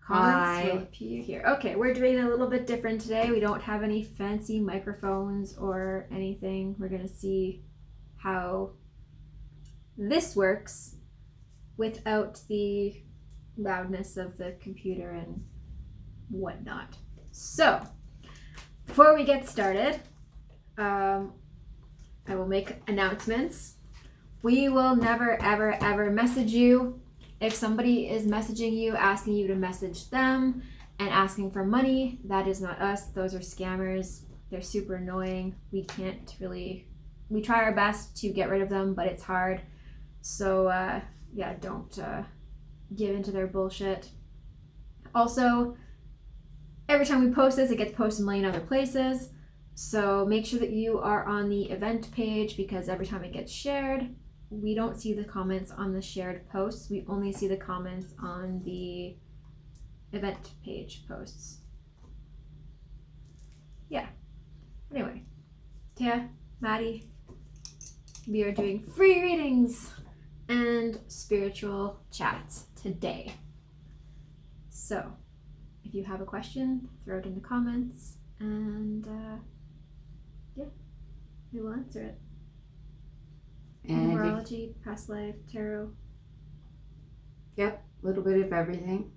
Comments will Hi. appear here. Okay, we're doing it a little bit different today. We don't have any fancy microphones or anything. We're going to see how this works without the loudness of the computer and whatnot. So, before we get started, I will make announcements. We will never, ever, ever message you. If somebody is messaging you, asking you to message them and asking for money, that is not us. Those are scammers. They're super annoying. We try our best to get rid of them, but it's hard. So, don't give into their bullshit. Also, every time we post this, it gets posted a million other places. So make sure that you are on the event page, because every time it gets shared, we don't see the comments on the shared posts. We only see the comments on the event page posts. Yeah. Anyway, Tia, Maddy, we are doing free readings and spiritual chats today. So, if you have a question, throw it in the comments, and we will answer it. And Numerology, past life, tarot. Yep, a little bit of everything.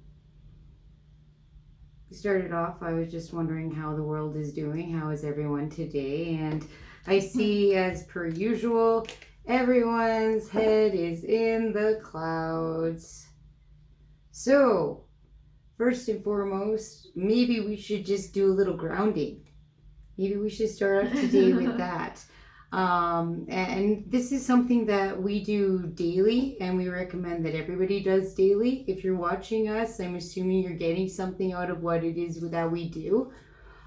We started off, I was just wondering how the world is doing. How is everyone today? And I see, as per usual, everyone's head is in the clouds. So, first and foremost, maybe we should just do a little grounding. Maybe we should start off today with that. And this is something that we do daily, and we recommend that everybody does daily. If you're watching us, I'm assuming you're getting something out of what it is that we do.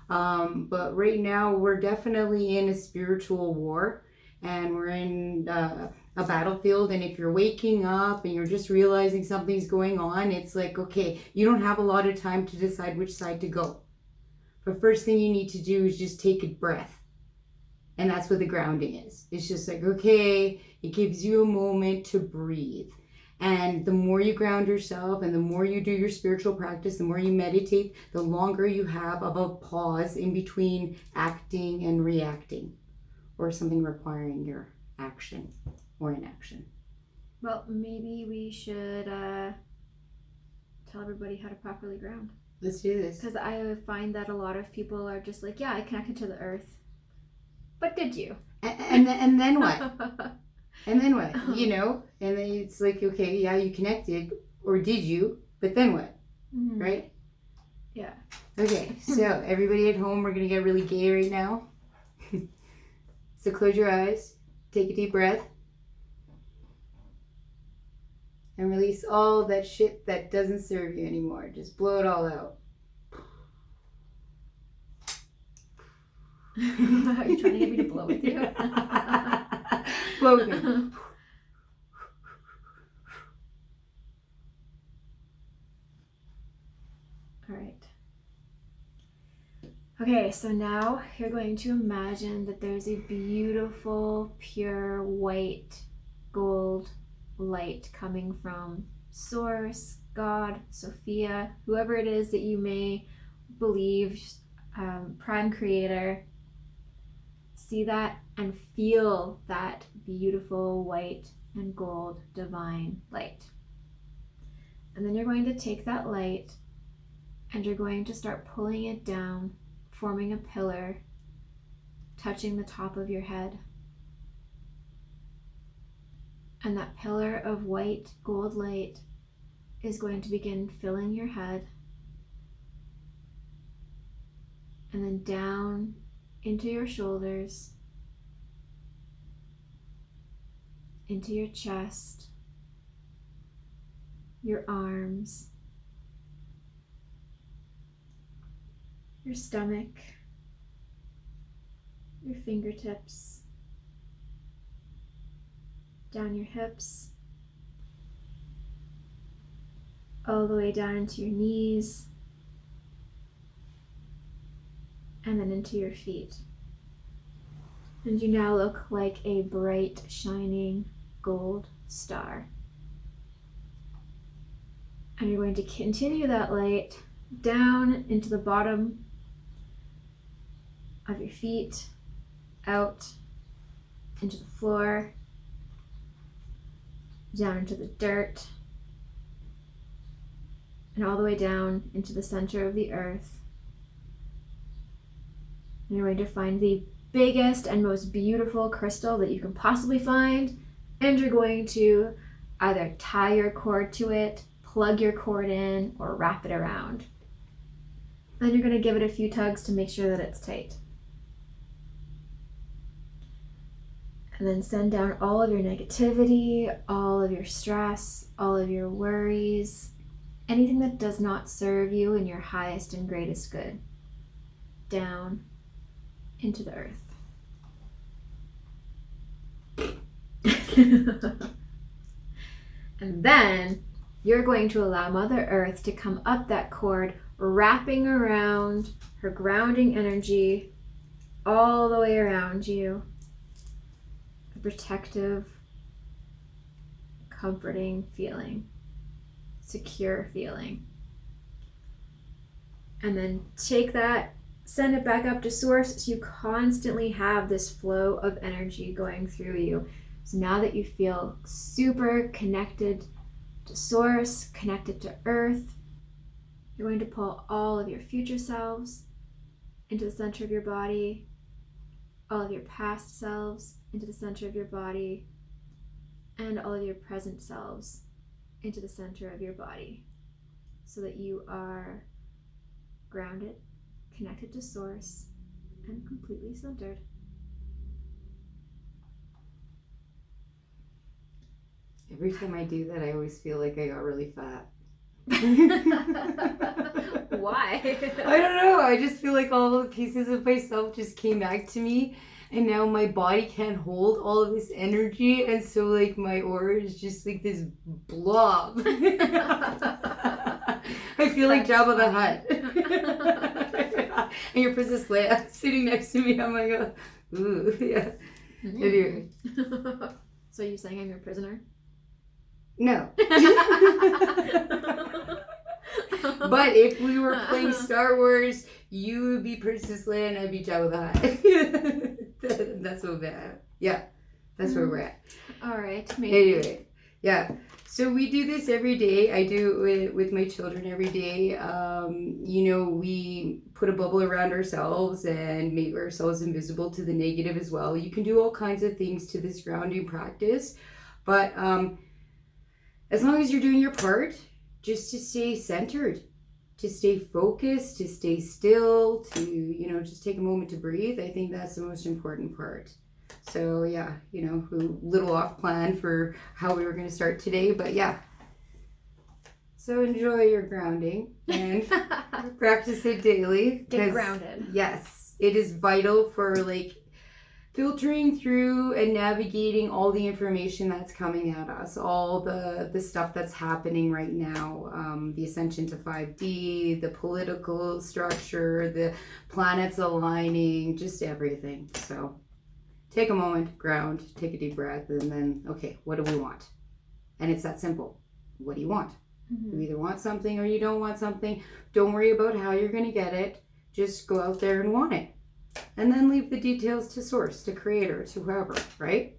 But right now, we're definitely in a spiritual war, and we're in a battlefield. And if you're waking up and you're just realizing something's going on, it's like, okay, you don't have a lot of time to decide which side to go. But first thing you need to do is just take a breath. And that's what the grounding is. It's just like, okay, it gives you a moment to breathe. And the more you ground yourself and the more you do your spiritual practice, the more you meditate, the longer you have of a pause in between acting and reacting, or something requiring your action or inaction. Well, maybe we should tell everybody how to properly ground. Let's do this. Because I find that a lot of people are just like, yeah, I connected to the earth. But did you? And then what? And then what? You know? And then it's like, okay, yeah, you connected, or did you? But then what? Mm-hmm. Right? Yeah. Okay, so everybody at home, we're going to get really gay right now. So close your eyes, take a deep breath, and release all that shit that doesn't serve you anymore. Just blow it all out. Are you trying to get me to blow with you? Blow with me. All right. Okay, so now you're going to imagine that there's a beautiful, pure, white, gold light coming from Source, God, Sophia, whoever it is that you may believe, Prime Creator. See that and feel that beautiful white and gold divine light. And then you're going to take that light and you're going to start pulling it down, forming a pillar, touching the top of your head. And that pillar of white gold light is going to begin filling your head, and then down into your shoulders, into your chest, your arms, your stomach, your fingertips, down your hips, all the way down into your knees, and then into your feet. And you now look like a bright, shining gold star. And you're going to continue that light down into the bottom of your feet, out into the floor, down into the dirt, and all the way down into the center of the earth. And you're going to find the biggest and most beautiful crystal that you can possibly find, and you're going to either tie your cord to it, plug your cord in, or wrap it around. Then you're going to give it a few tugs to make sure that it's tight. And then send down all of your negativity, all of your stress, all of your worries, anything that does not serve you in your highest and greatest good, down into the earth. And then you're going to allow Mother Earth to come up that cord, wrapping around her grounding energy all the way around you. A protective, comforting feeling, secure feeling. And then take that, send it back up to source so you constantly have this flow of energy going through you. So now that you feel super connected to source, connected to earth, you're going to pull all of your future selves into the center of your body, all of your past selves into the center of your body, and all of your present selves into the center of your body, so that you are grounded, connected to source, and completely centered. Every time I do that, I always feel like I got really fat. Why? I don't know. I just feel like all the pieces of myself just came back to me, and now my body can't hold all of this energy, and so like my aura is just like this blob. I feel like Jabba the Hutt. And your Princess Leia sitting next to me. I'm like, ooh, yeah. Anyway. So you're saying I'm your prisoner? No. But if we were playing Star Wars, you would be Princess Leia and I'd be Jabba the Hutt. That's what we're at. Yeah, that's where we're at. All right, maybe. Anyway, yeah. So we do this every day. I do it with my children every day. We put a bubble around ourselves and make ourselves invisible to the negative as well. You can do all kinds of things to this grounding practice, but as long as you're doing your part, just to stay centered, to stay focused, to stay still, to, just take a moment to breathe. I think that's the most important part. So yeah, a little off plan for how we were going to start today, but yeah. So enjoy your grounding and practice it daily. Get grounded. Yes, it is vital for filtering through and navigating all the information that's coming at us, all the stuff that's happening right now, the ascension to 5D, the political structure, the planets aligning, just everything. So take a moment, ground, take a deep breath, and then, okay, what do we want? And it's that simple. What do you want? Mm-hmm. You either want something or you don't want something. Don't worry about how you're going to get it. Just go out there and want it. And then leave the details to source, to creator, to whoever, right?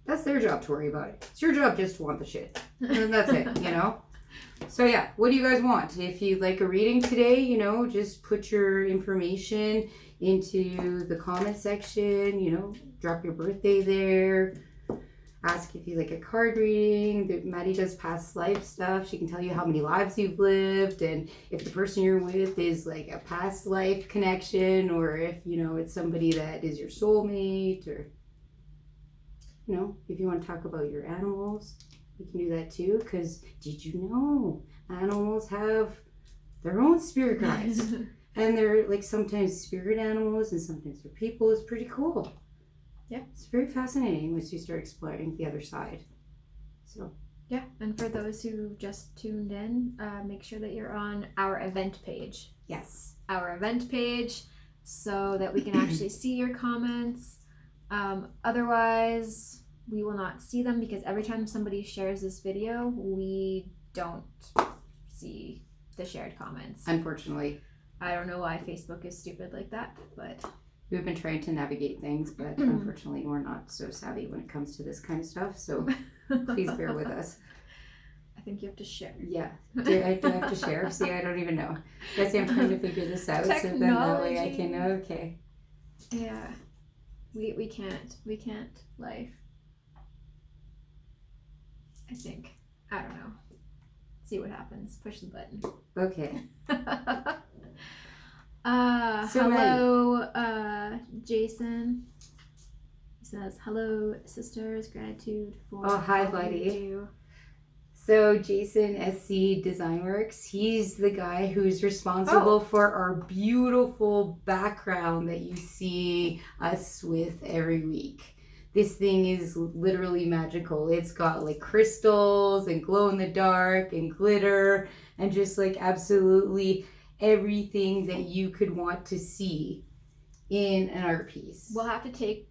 That's their job to worry about it. It's your job just to want the shit. And that's it, So yeah, what do you guys want? If you'd like a reading today, just put your information into the comment section, drop your birthday there. Ask if you like a card reading. Maddy does past life stuff. She can tell you how many lives you've lived, and if the person you're with is like a past life connection, or if it's somebody that is your soulmate, or if you want to talk about your animals, you can do that too. Because did you know animals have their own spirit guides, and they're sometimes spirit animals and sometimes they're people. It's pretty cool. Yeah, it's very fascinating once you start exploring the other side. So yeah, and for those who just tuned in, make sure that you're on our event page. Yes, our event page, so that we can actually see your comments. Otherwise, we will not see them, because every time somebody shares this video, we don't see the shared comments. Unfortunately. I don't know why Facebook is stupid like that, but we've been trying to navigate things, but unfortunately we're not so savvy when it comes to this kind of stuff, so please bear with us. I think you have to share. Yeah. Do I have to share? See, I don't even know. Guess I'm trying to figure this out, so then that way I can know. Okay. Yeah. We can't life. I think. I don't know. See what happens. Push the button. Okay. Hello, Jason. He says, hello, sisters. Gratitude for hi, buddy. So Jason, SC Design Works, he's the guy who's responsible for our beautiful background that you see us with every week. This thing is literally magical. It's got like crystals and glow in the dark and glitter and just like absolutely everything that you could want to see in an art piece. We'll have to take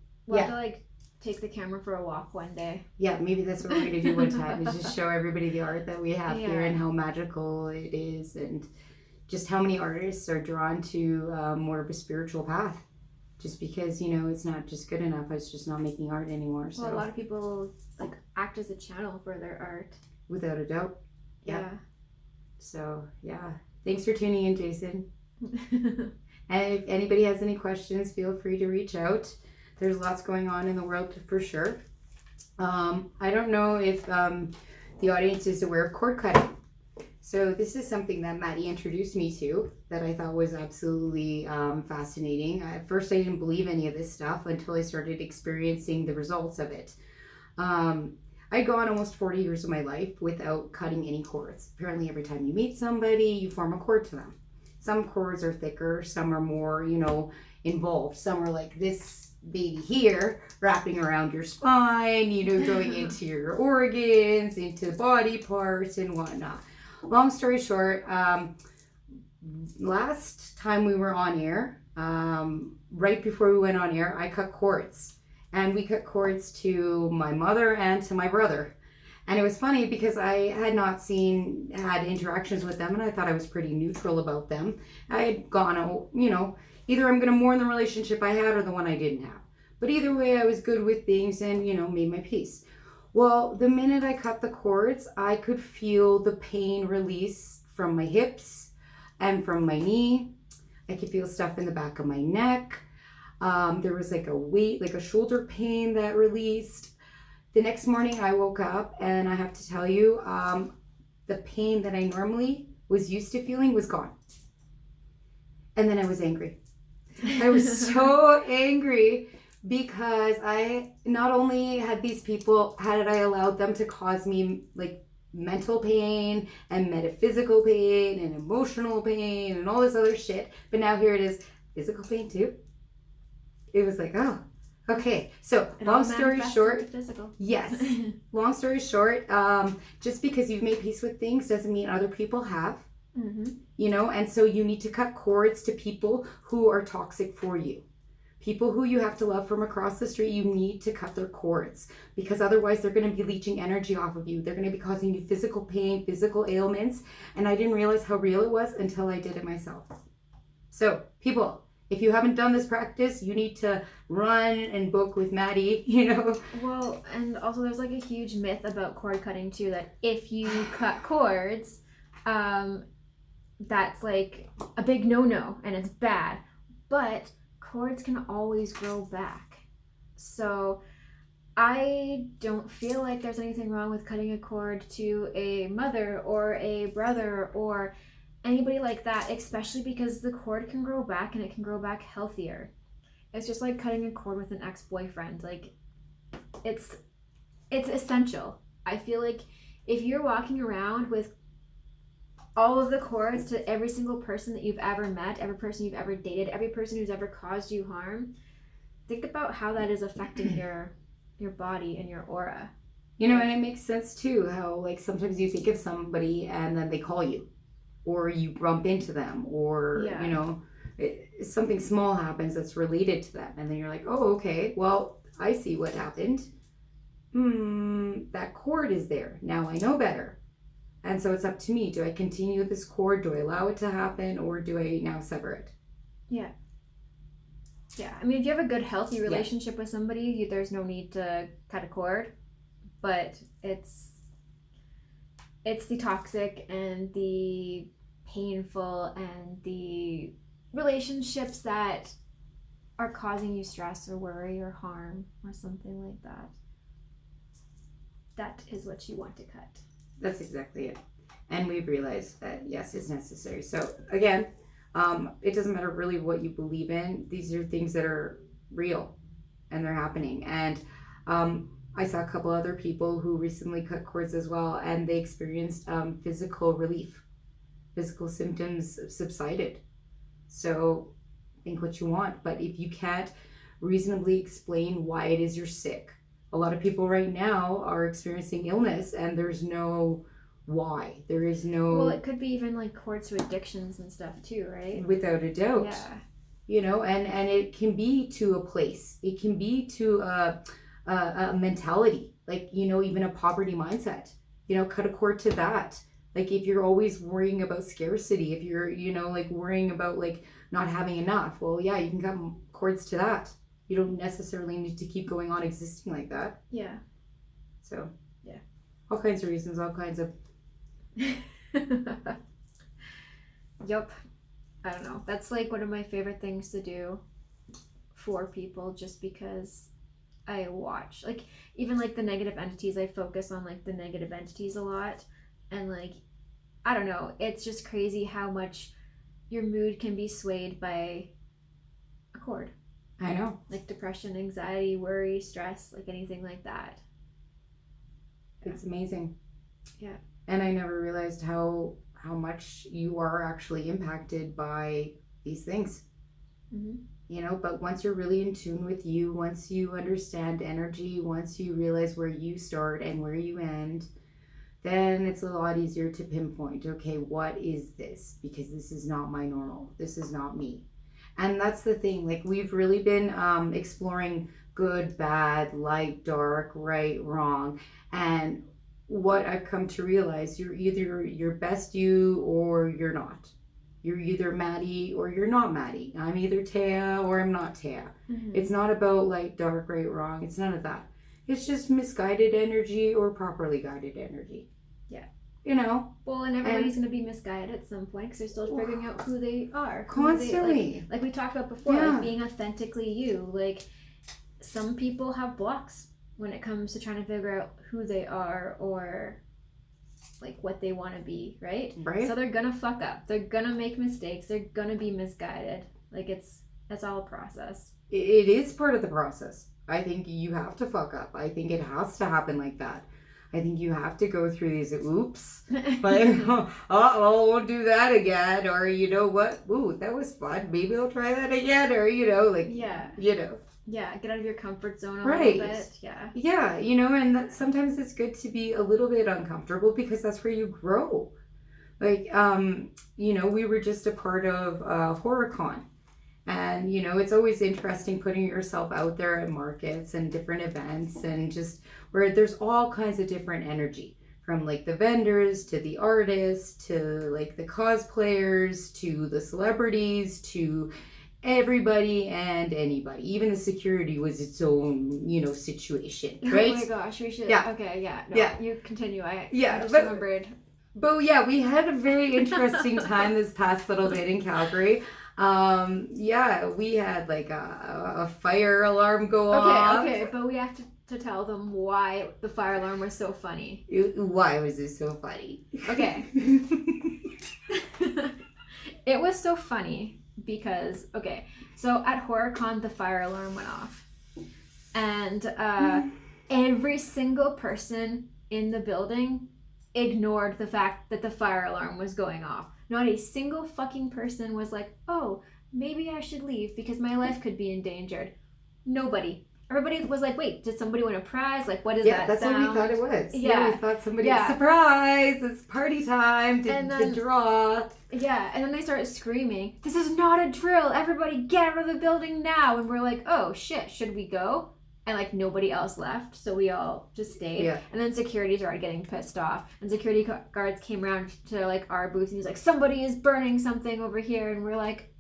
the camera for a walk one day. Yeah, maybe that's what we're going to do one time, is just show everybody the art that we have here and how magical it is, and just how many artists are drawn to more of a spiritual path. Just because, you know, it's not just good enough, it's just not making art anymore. So. Well, a lot of people like act as a channel for their art. Without a doubt. Yeah. So, yeah. Thanks for tuning in, Jason. And if anybody has any questions, feel free to reach out. There's lots going on in the world for sure. I don't know if the audience is aware of cord cutting. So this is something that Maddy introduced me to that I thought was absolutely fascinating. At first I didn't believe any of this stuff until I started experiencing the results of it. I'd gone almost 40 years of my life without cutting any cords. Apparently every time you meet somebody, you form a cord to them. Some cords are thicker, some are more, you know, involved. Some are like this baby here, wrapping around your spine, you know, going into your organs, into body parts and whatnot. Long story short, last time we were on air, right before we went on air, I cut cords. And we cut cords to my mother and to my brother. And it was funny because I had not had interactions with them, and I thought I was pretty neutral about them. I had gone, you know, either I'm going to mourn the relationship I had or the one I didn't have. But either way, I was good with things and, you know, made my peace. Well, the minute I cut the cords, I could feel the pain release from my hips and from my knee. I could feel stuff in the back of my neck. There was like a weight, like a shoulder pain that released. The next morning I woke up and I have to tell you, the pain that I normally was used to feeling was gone. And then I was angry. I was so angry because I not only had these people, had I allowed them to cause me like mental pain and metaphysical pain and emotional pain and all this other shit, but now here it is, physical pain too. It was like, oh, okay. So long story short, yes. Long story short, just because you've made peace with things doesn't mean other people have. Mm-hmm. You know, and so you need to cut cords to people who are toxic for you. People who you have to love from across the street, you need to cut their cords, because otherwise they're going to be leeching energy off of you. They're going to be causing you physical pain, physical ailments. And I didn't realize how real it was until I did it myself. So people, if you haven't done this practice, you need to run and book with Maddy, you know. Well, and also there's like a huge myth about cord cutting too, that if you cut cords, that's like a big no-no and it's bad. But cords can always grow back. So I don't feel like there's anything wrong with cutting a cord to a mother or a brother or anybody like that, especially because the cord can grow back and it can grow back healthier. It's just like cutting a cord with an ex-boyfriend. Like, it's essential. I feel like if you're walking around with all of the cords to every single person that you've ever met, every person you've ever dated, every person who's ever caused you harm, think about how that is affecting your body and your aura. You know, and it makes sense too, how like sometimes you think of somebody and then they call you, or you bump into them, or, you know, something small happens that's related to them. And then you're like, oh, okay, well, I see what happened. That cord is there. Now I know better. And so it's up to me. Do I continue this cord? Do I allow it to happen? Or do I now sever it? Yeah. Yeah. I mean, if you have a good, healthy relationship with somebody, there's no need to cut a cord. But it's the toxic and the painful and the relationships that are causing you stress or worry or harm or something like that. That is what you want to cut. That's exactly it. And we've realized that, yes, it's necessary. So again, it doesn't matter really what you believe in. These are things that are real and they're happening. And I saw a couple other people who recently cut cords as well, and they experienced physical relief. Physical symptoms subsided. So think what you want. But if you can't reasonably explain why it is you're sick, a lot of people right now are experiencing illness and there's no why. There is no... Well, it could be even like cords to addictions and stuff too, right? Without a doubt. Yeah. You know, and it can be to a place. It can be to a mentality. Like, you know, even a poverty mindset. You know, cut a cord to that. Like if you're always worrying about scarcity, if you're, you know, like worrying about like not having enough, well, yeah, you can cut cords to that. You don't necessarily need to keep going on existing like that. Yeah. So, yeah. All kinds of reasons, all kinds of... Yup. I don't know. That's like one of my favorite things to do for people, just because I watch, like, even like the negative entities, I focus on like the negative entities a lot. And like, I don't know, it's just crazy how much your mood can be swayed by a cord. I know. Like depression, anxiety, worry, stress, like anything like that. It's amazing. Yeah. And I never realized how much you are actually impacted by these things. Mm-hmm. You know, but once you're really in tune with you, once you understand energy, once you realize where you start and where you end, then it's a lot easier to pinpoint, okay, what is this? Because this is not my normal. This is not me. And that's the thing, like we've really been exploring good, bad, light, dark, right, wrong. And what I've come to realize, you're either your best you or you're not. You're either Maddy or you're not Maddy. I'm either Taya or I'm not Taya. Mm-hmm. It's not about light, dark, right, wrong. It's none of that. It's just misguided energy or properly guided energy. Yeah. You know? Well, and everybody's going to be misguided at some point because they're still figuring out who they are. Constantly. Like we talked about before, like being authentically you. Like some people have blocks when it comes to trying to figure out who they are or like what they want to be, right? Right. So they're going to fuck up. They're going to make mistakes. They're going to be misguided. Like that's all a process. It is part of the process. I think you have to fuck up. I think it has to happen like that. I think you have to go through these oops, like, won't do that again, or you know what, ooh, that was fun, maybe I'll try that again, or you know, like, yeah, you know. Yeah, get out of your comfort zone a right. little bit, yeah. Yeah, you know, and that, sometimes it's good to be a little bit uncomfortable because that's where you grow. Like, you know, we were just a part of HorrorCon. And, you know, it's always interesting putting yourself out there at markets and different events and just where there's all kinds of different energy from like the vendors to the artists to like the cosplayers to the celebrities to everybody and anybody. Even the security was its own, you know, situation, right? Oh my gosh, we should. Yeah. Okay, yeah. No, yeah. You continue. I just remembered. But yeah, we had a very interesting time this past little bit in Calgary. Yeah, we had like a fire alarm go off. Okay, but we have to tell them why the fire alarm was so funny. Why was it so funny? Okay. It was so funny because, okay, so at HorrorCon the fire alarm went off. And every single person in the building ignored the fact that the fire alarm was going off. Not a single fucking person was like, oh, maybe I should leave because my life could be endangered. Nobody. Everybody was like, wait, did somebody win a prize? Like, what is that that's sound? what we thought it was. Yeah. We thought somebody, surprise, it's party time, the draw. Yeah, and then they started screaming, this is not a drill, everybody get out of the building now. And we're like, oh shit, should we go? and like nobody else left, so we all just stayed. Yeah. And then security started getting pissed off, and security guards came around to like our booth, and he's like, somebody is burning something over here, and we're like,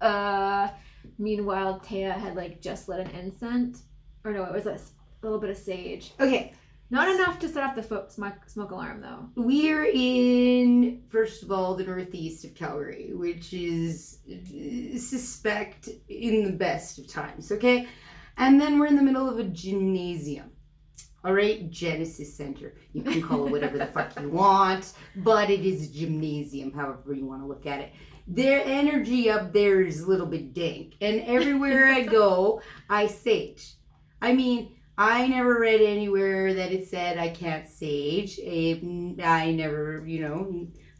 meanwhile Taya had like just lit an incense, or no, it was a little bit of sage. Okay. Not enough to set off the smoke alarm though. We're in, first of all, the northeast of Calgary, which is suspect in the best of times, okay? And then we're in the middle of a gymnasium. All right, Genesis Center. You can call it whatever the fuck you want, but it is a gymnasium, however you want to look at it. Their energy up there is a little bit dank. And everywhere I go, I sage. I mean, I never read anywhere that it said I can't sage. I never,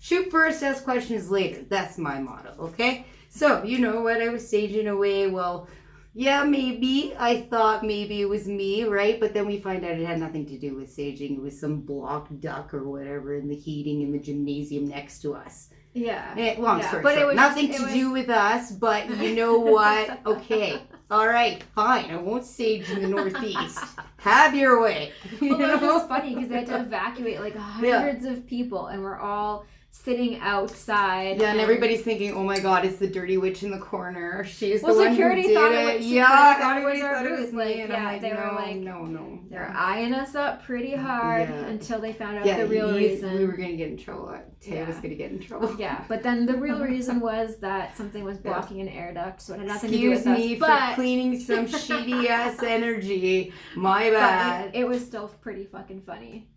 shoot first, ask questions later. That's my motto, okay? So, you know what? I was saging away. Well, yeah, maybe. I thought maybe it was me, right? But then we find out it had nothing to do with saging. It was some block duck or whatever in the heating in the gymnasium next to us. Yeah. Long story short. It was nothing to do with us, but you know what? Okay. All right, fine. I won't sage in the northeast. Have your way. Well, it was funny because they had to evacuate like hundreds of people, and we're all sitting outside. Yeah, and everybody's thinking, "Oh my God, it's the dirty witch in the corner. She's the one who security did thought it." Everybody thought it was like, me, and yeah, I'm like, they were like, no. They're eyeing us up pretty hard until they found out the real reason. We were gonna get in trouble. Taya was gonna get in trouble. Yeah, but then the real reason was that something was blocking an air duct, so it had nothing to do with us. Excuse me for cleaning some shitty ass energy. My bad. But it was still pretty fucking funny.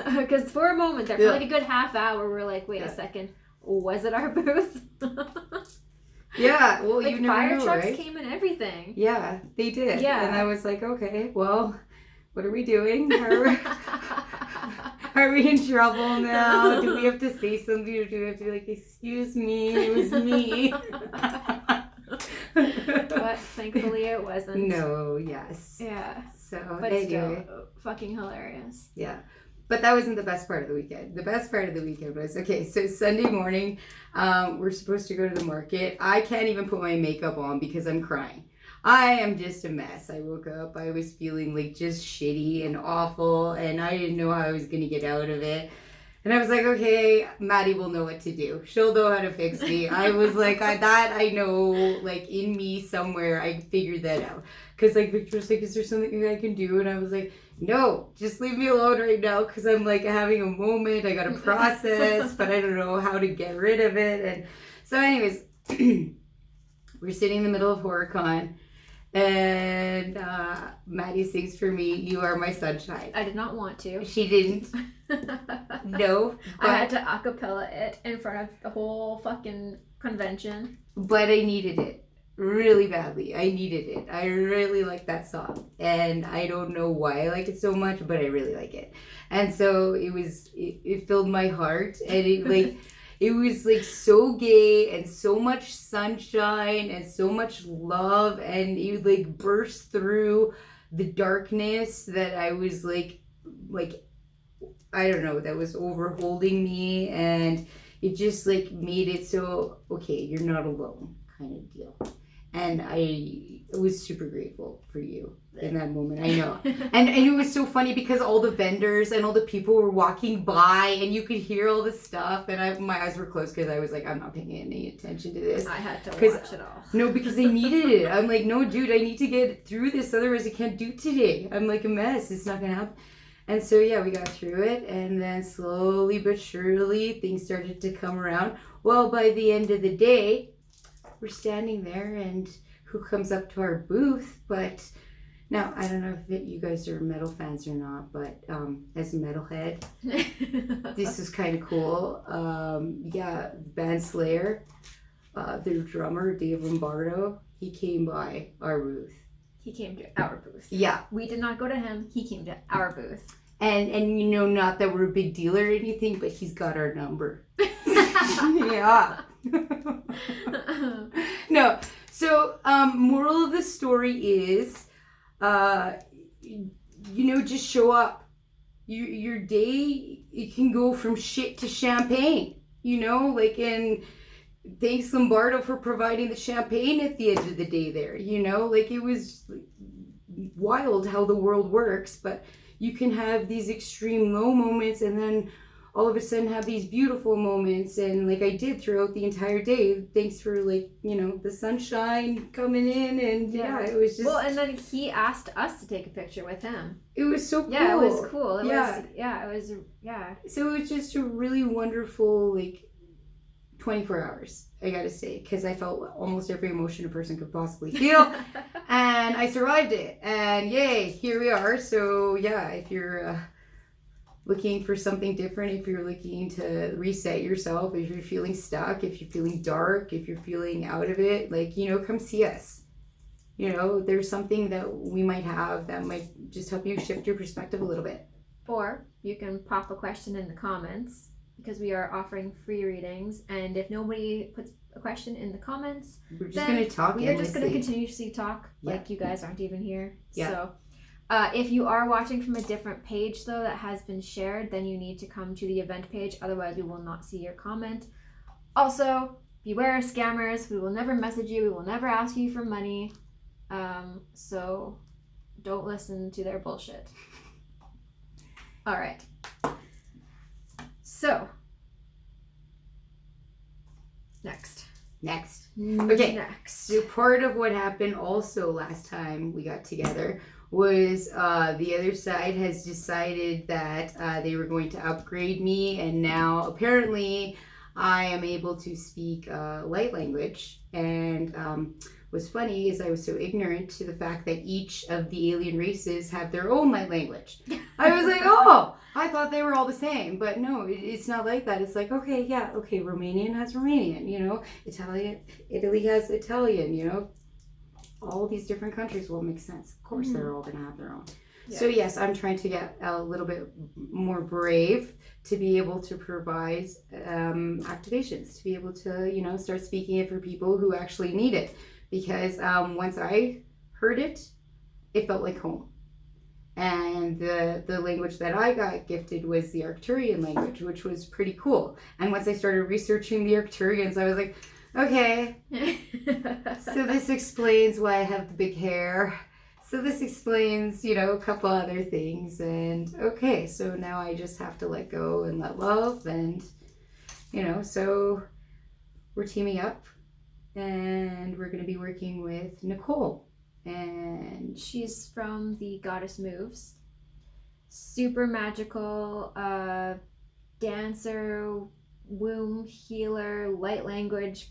Because for a moment there, for like a good half hour, we're like, wait a second, was it our booth? Yeah, well, like you never fire know, trucks right? came and everything. Yeah, they did. Yeah. And I was like, okay, well, what are we doing? Are we in trouble now? Do we have to say something, or do we have to be like, excuse me, it was me? But thankfully it wasn't. No, yes. Yeah. So, but anyway. Still, fucking hilarious. Yeah. But that wasn't the best part of the weekend. The best part of the weekend was, okay, so Sunday morning, we're supposed to go to the market. I can't even put my makeup on because I'm crying. I am just a mess. I woke up, I was feeling like just shitty and awful, and I didn't know how I was going to get out of it. And I was like, okay, Maddy will know what to do. She'll know how to fix me. I was like, I know, like in me somewhere, I figured that out. Because like Victor's like, is there something I can do? And I was like, no, just leave me alone right now, because I'm like having a moment. I got to process, but I don't know how to get rid of it. And so anyways, we're sitting in the middle of HorrorCon, and Maddy sings for me, "You Are My Sunshine." I did not want to. She didn't. No. I had to acapella it in front of the whole fucking convention. But I needed it. Really badly. I needed it. I really like that song. And I don't know why I like it so much, but I really like it. And so it filled my heart, and it was like so gay and so much sunshine and so much love, and it like burst through the darkness that I was like I don't know, that was overholding me, and it just like made it so, okay, you're not alone kind of deal. And I was super grateful for you in that moment. I know. And it was so funny because all the vendors and all the people were walking by, and you could hear all the stuff, and my eyes were closed because I was like, I'm not paying any attention to this. I had to watch it all. No, because I needed it. I'm like, no, dude, I need to get through this, otherwise I can't do today. I'm like a mess. It's not going to happen. And so, yeah, we got through it, and then slowly but surely things started to come around. Well, by the end of the day, we're standing there, and who comes up to our booth? But now, I don't know if you guys are metal fans or not, but as a metalhead, this is kind of cool. Yeah, band Slayer, their drummer, Dave Lombardo, he came by our booth. He came to our booth. Yeah. We did not go to him. He came to our booth. And you know, not that we're a big deal or anything, but he's got our number. Yeah. No. So, moral of the story is, just show up. Your day, it can go from shit to champagne, and thanks Lombardo for providing the champagne at the end of the day there, it was wild how the world works, but you can have these extreme low moments and then all of a sudden have these beautiful moments, and like I did throughout the entire day, thanks for like, you know, the sunshine coming in, and yeah, it was just, well, and then he asked us to take a picture with him. it was so cool. Yeah, it was cool. It yeah. was So it was just a really wonderful like 24 hours, I gotta say, because I felt almost every emotion a person could possibly feel. And I survived it, and yay, here we are. So yeah, if you're looking for something different, if you're looking to reset yourself, if you're feeling stuck, if you're feeling dark, if you're feeling out of it, like, you know, come see us. You know, there's something that we might have that might just help you shift your perspective a little bit. Or you can pop a question in the comments, because we are offering free readings, and if nobody puts a question in the comments, we're just going to talk. We're just going to continuously talk, like you guys aren't even here. Yeah. So if you are watching from a different page, though, that has been shared, then you need to come to the event page. Otherwise, we will not see your comment. Also, beware scammers. We will never message you. We will never ask you for money. So don't listen to their bullshit. All right. So, next. Okay. Next. So part of what happened also last time we got together was the other side has decided that they were going to upgrade me, and now apparently I am able to speak light language. And what's funny is I was so ignorant to the fact that each of the alien races have their own light language. I was like, oh, I thought they were all the same, but no, it's not like that. It's like, okay, Romanian has Romanian, you know, Italy has Italian, you know, all these different countries will make sense. Of course, they're all going to have their own. Yeah. So yes, I'm trying to get a little bit more brave to be able to provide activations, to be able to, you know, start speaking it for people who actually need it. Because once I heard it, it felt like home. And the language that I got gifted was the Arcturian language, which was pretty cool. And once I started researching the Arcturians, I was like, okay, so this explains why I have the big hair. So this explains, you know, a couple other things. And okay, so now I just have to let go and let love. And, you know, so we're teaming up. And we're going to be working with Nicole. And she's from the Goddess Moves. Super magical dancer, womb healer, light language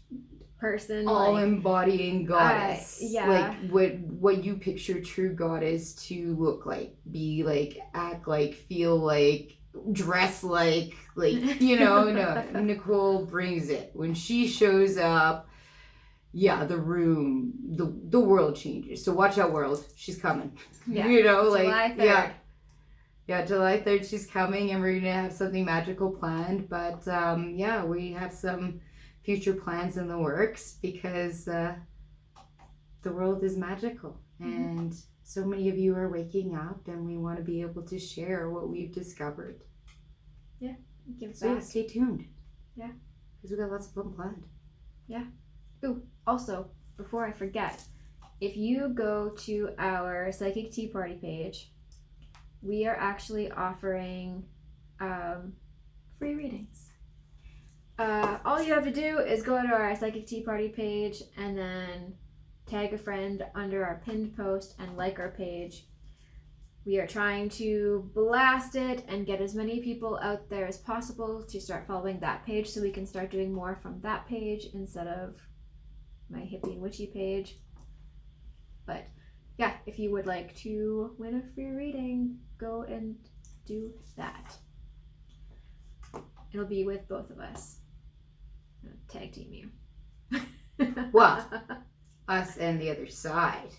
person. All like, embodying goddess. Yeah. Like what you picture true goddess to look like. Be like, act like, feel like, dress like, you know, no. Nicole brings it. When she shows up, yeah, the room, the world changes. So watch out, world. She's coming. Yeah. You know, July 3rd. Yeah, July 3rd she's coming, and we're going to have something magical planned. But yeah, we have some future plans in the works because the world is magical. And so many of you are waking up, and we want to be able to share what we've discovered. Yeah, give so back. Yeah, stay tuned. Yeah. Because we got lots of fun planned. Yeah. Ooh, also, before I forget, if you go to our Psychic Tea Party page, we are actually offering free readings. All you have to do is go to our Psychic Tea Party page and then tag a friend under our pinned post and like our page. We are trying to blast it and get as many people out there as possible to start following that page so we can start doing more from that page instead of my Hippy and Witchy page. But yeah, if you would like to win a free reading, go and do that. It'll be with both of us. I'll tag team you. Well, us and the other side.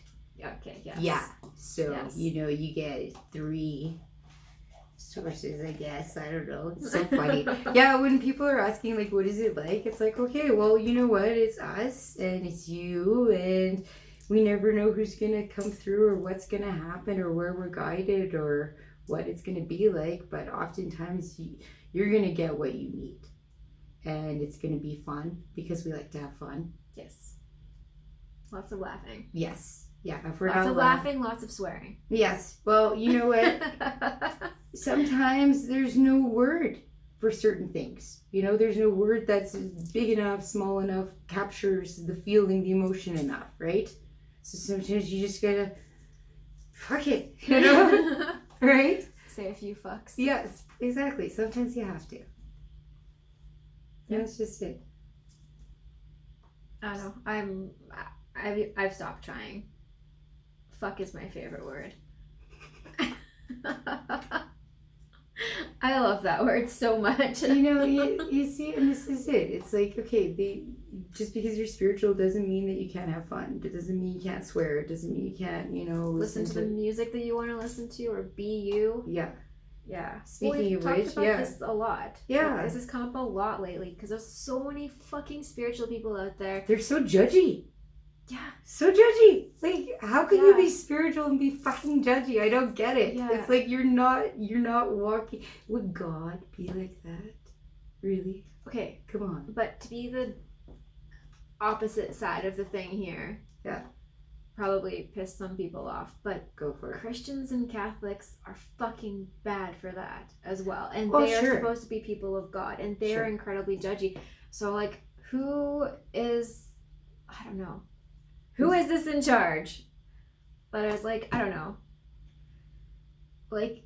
Okay, yes. Yeah, so, yes. You know, you get 3 sources, I guess. I don't know. It's so funny. Yeah, when people are asking, like, what is it like? It's like, okay, well, you know what? It's us and it's you, and we never know who's going to come through or what's going to happen or where we're guided or what it's going to be like. But oftentimes, you're going to get what you need. And it's going to be fun because we like to have fun. Yes. Lots of laughing. Yes. Yeah, if we're Lots not of laughing, lots of swearing. Yes. Well, you know what? Sometimes there's no word for certain things. You know, there's no word that's big enough, small enough, captures the feeling, the emotion enough, right? So sometimes you just gotta fuck it, you know? Right? Say a few fucks. Yes, exactly. Sometimes you have to. Yeah. That's just it. I don't know. I've stopped trying. Fuck is my favorite word. I love that word so much. You know, you see, and this is it. It's like, okay, just because you're spiritual doesn't mean that you can't have fun. It doesn't mean you can't swear. It doesn't mean you can't, listen to the music that you want to listen to, or be you. Yeah. Yeah. Speaking of we've which, talked about this a lot. Yeah. Like, this has come up a lot lately because there's so many fucking spiritual people out there. They're so judgy. Yeah. So judgy. Like, how can you be spiritual and be fucking judgy? I don't get it. Yeah. It's like you're not walking. Would God be like that? Really? Okay. Come on. But to be the opposite side of the thing here. Yeah. Probably piss some people off, but go for it. Christians and Catholics are fucking bad for that as well, and Oh, they are sure. supposed to be people of God, and they are incredibly judgy. So, like, who is? I don't know. Who is this in charge? But I was like, I don't know. Like,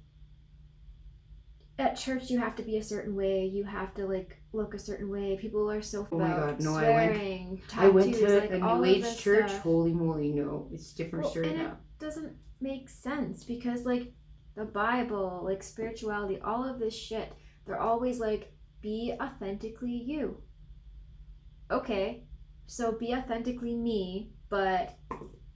at church, you have to be a certain way. You have to, like, look a certain way. People are so Oh my God, no! swearing, I went to like, a New Age church. Stuff. Holy moly, no! It's different story and now. It doesn't make sense because, like, the Bible, like, spirituality, all of this shit, they're always like, be authentically you. Okay, so be authentically me, but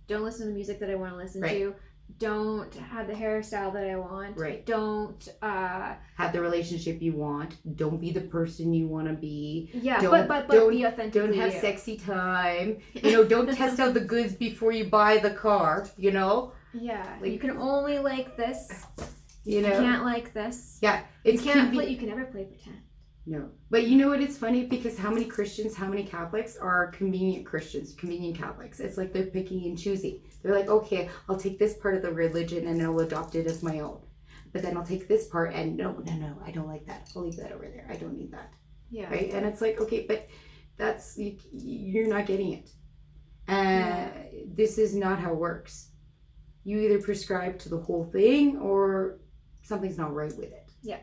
don't listen to the music that I want to listen to. Don't have the hairstyle that I want. Right. Don't have the relationship you want. Don't be the person you want to be. Yeah, but don't be authentically Don't have you. sexy time. Don't test out the goods before you buy the car. Yeah, like, you can only like this. You can't like this. Yeah, you can't play. You can never play pretend. No, but you know what? It's funny because how many Christians, how many Catholics are convenient Christians, convenient Catholics? It's like they're picking and choosing. They're like, okay, I'll take this part of the religion and I'll adopt it as my own. But then I'll take this part and no, I don't like that. I'll leave that over there. I don't need that. Yeah. Right? And it's like, okay, but that's, you're not getting it. This is not how it works. You either prescribe to the whole thing or something's not right with it. Yeah.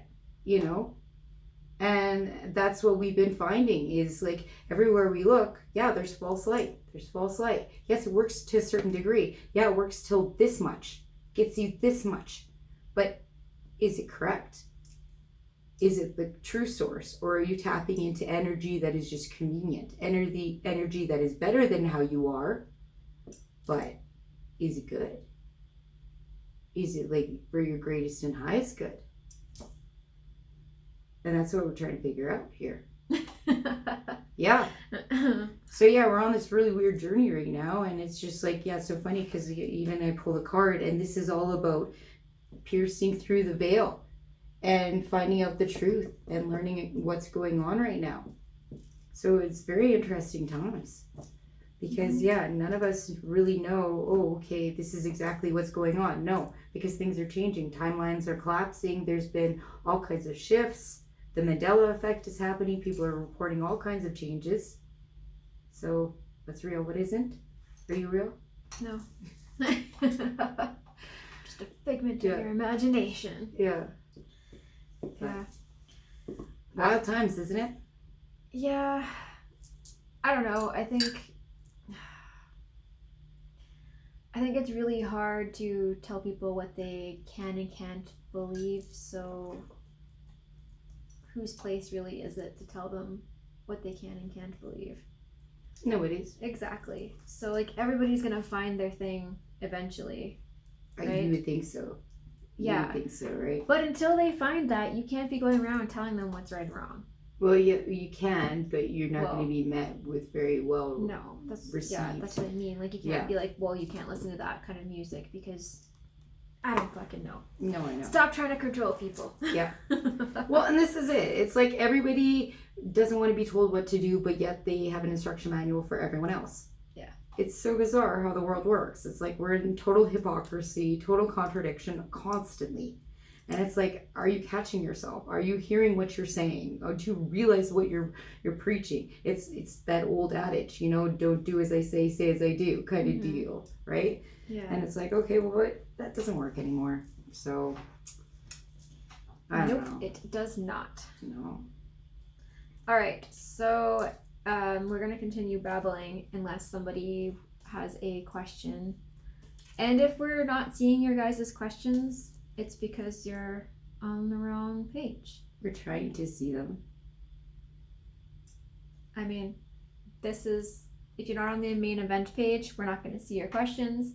And that's what we've been finding is like everywhere we look, yeah, there's false light. There's false light. Yes, it works to a certain degree. Yeah, it works till this much. Gets you this much. But is it correct? Is it the true source? Or are you tapping into energy that is just convenient? Energy that is better than how you are. But is it good? Is it like for your greatest and highest good? And that's what we're trying to figure out here. Yeah. So yeah, we're on this really weird journey right now. And it's just like, yeah, it's so funny because even I pulled a card and this is all about piercing through the veil and finding out the truth and learning what's going on right now. So it's very interesting times. Because, yeah, none of us really know, oh, okay, this is exactly what's going on. No, because things are changing. Timelines are collapsing. There's been all kinds of shifts. The Mandela effect is happening. People are reporting all kinds of changes. So, what's real? What isn't? Are you real? No. Just a figment of your imagination. Yeah. Yeah. Wild times, isn't it? Yeah. I don't know. I think it's really hard to tell people what they can and can't believe, so whose place really is it to tell them what they can and can't believe? Nobody's. Exactly. So, like, everybody's gonna find their thing eventually, right? You would think so. You would think so, right? But until they find that, you can't be going around telling them what's right and wrong. Well, you can, but you're not going to be met with very well received. Yeah, that's what I mean. Like, you can't be like, well, you can't listen to that kind of music because I don't fucking know. No, I know. Stop trying to control people. Yeah. Well, and this is it. It's like everybody doesn't want to be told what to do, but yet they have an instruction manual for everyone else. Yeah. it's so bizarre how the world works. It's like we're in total hypocrisy, total contradiction constantly. And it's like, are you catching yourself? Are you hearing what you're saying? Or do you realize what you're preaching? It's that old adage, you know, don't do as I say as I do kind of deal, right? Yeah. And it's like, okay, well, that doesn't work anymore. So, I don't know. It does not. No. All right, so we're going to continue babbling unless somebody has a question. And if we're not seeing your guys' questions, it's because you're on the wrong page. We're trying to see them. I mean, this is, if you're not on the main event page, we're not going to see your questions.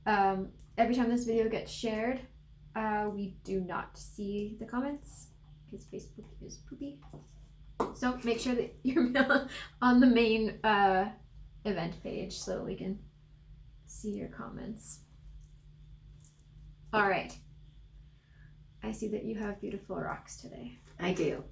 Every time this video gets shared, we do not see the comments because Facebook is poopy. So make sure that you're on the main event page so we can see your comments. All right. I see that you have beautiful rocks today. I do.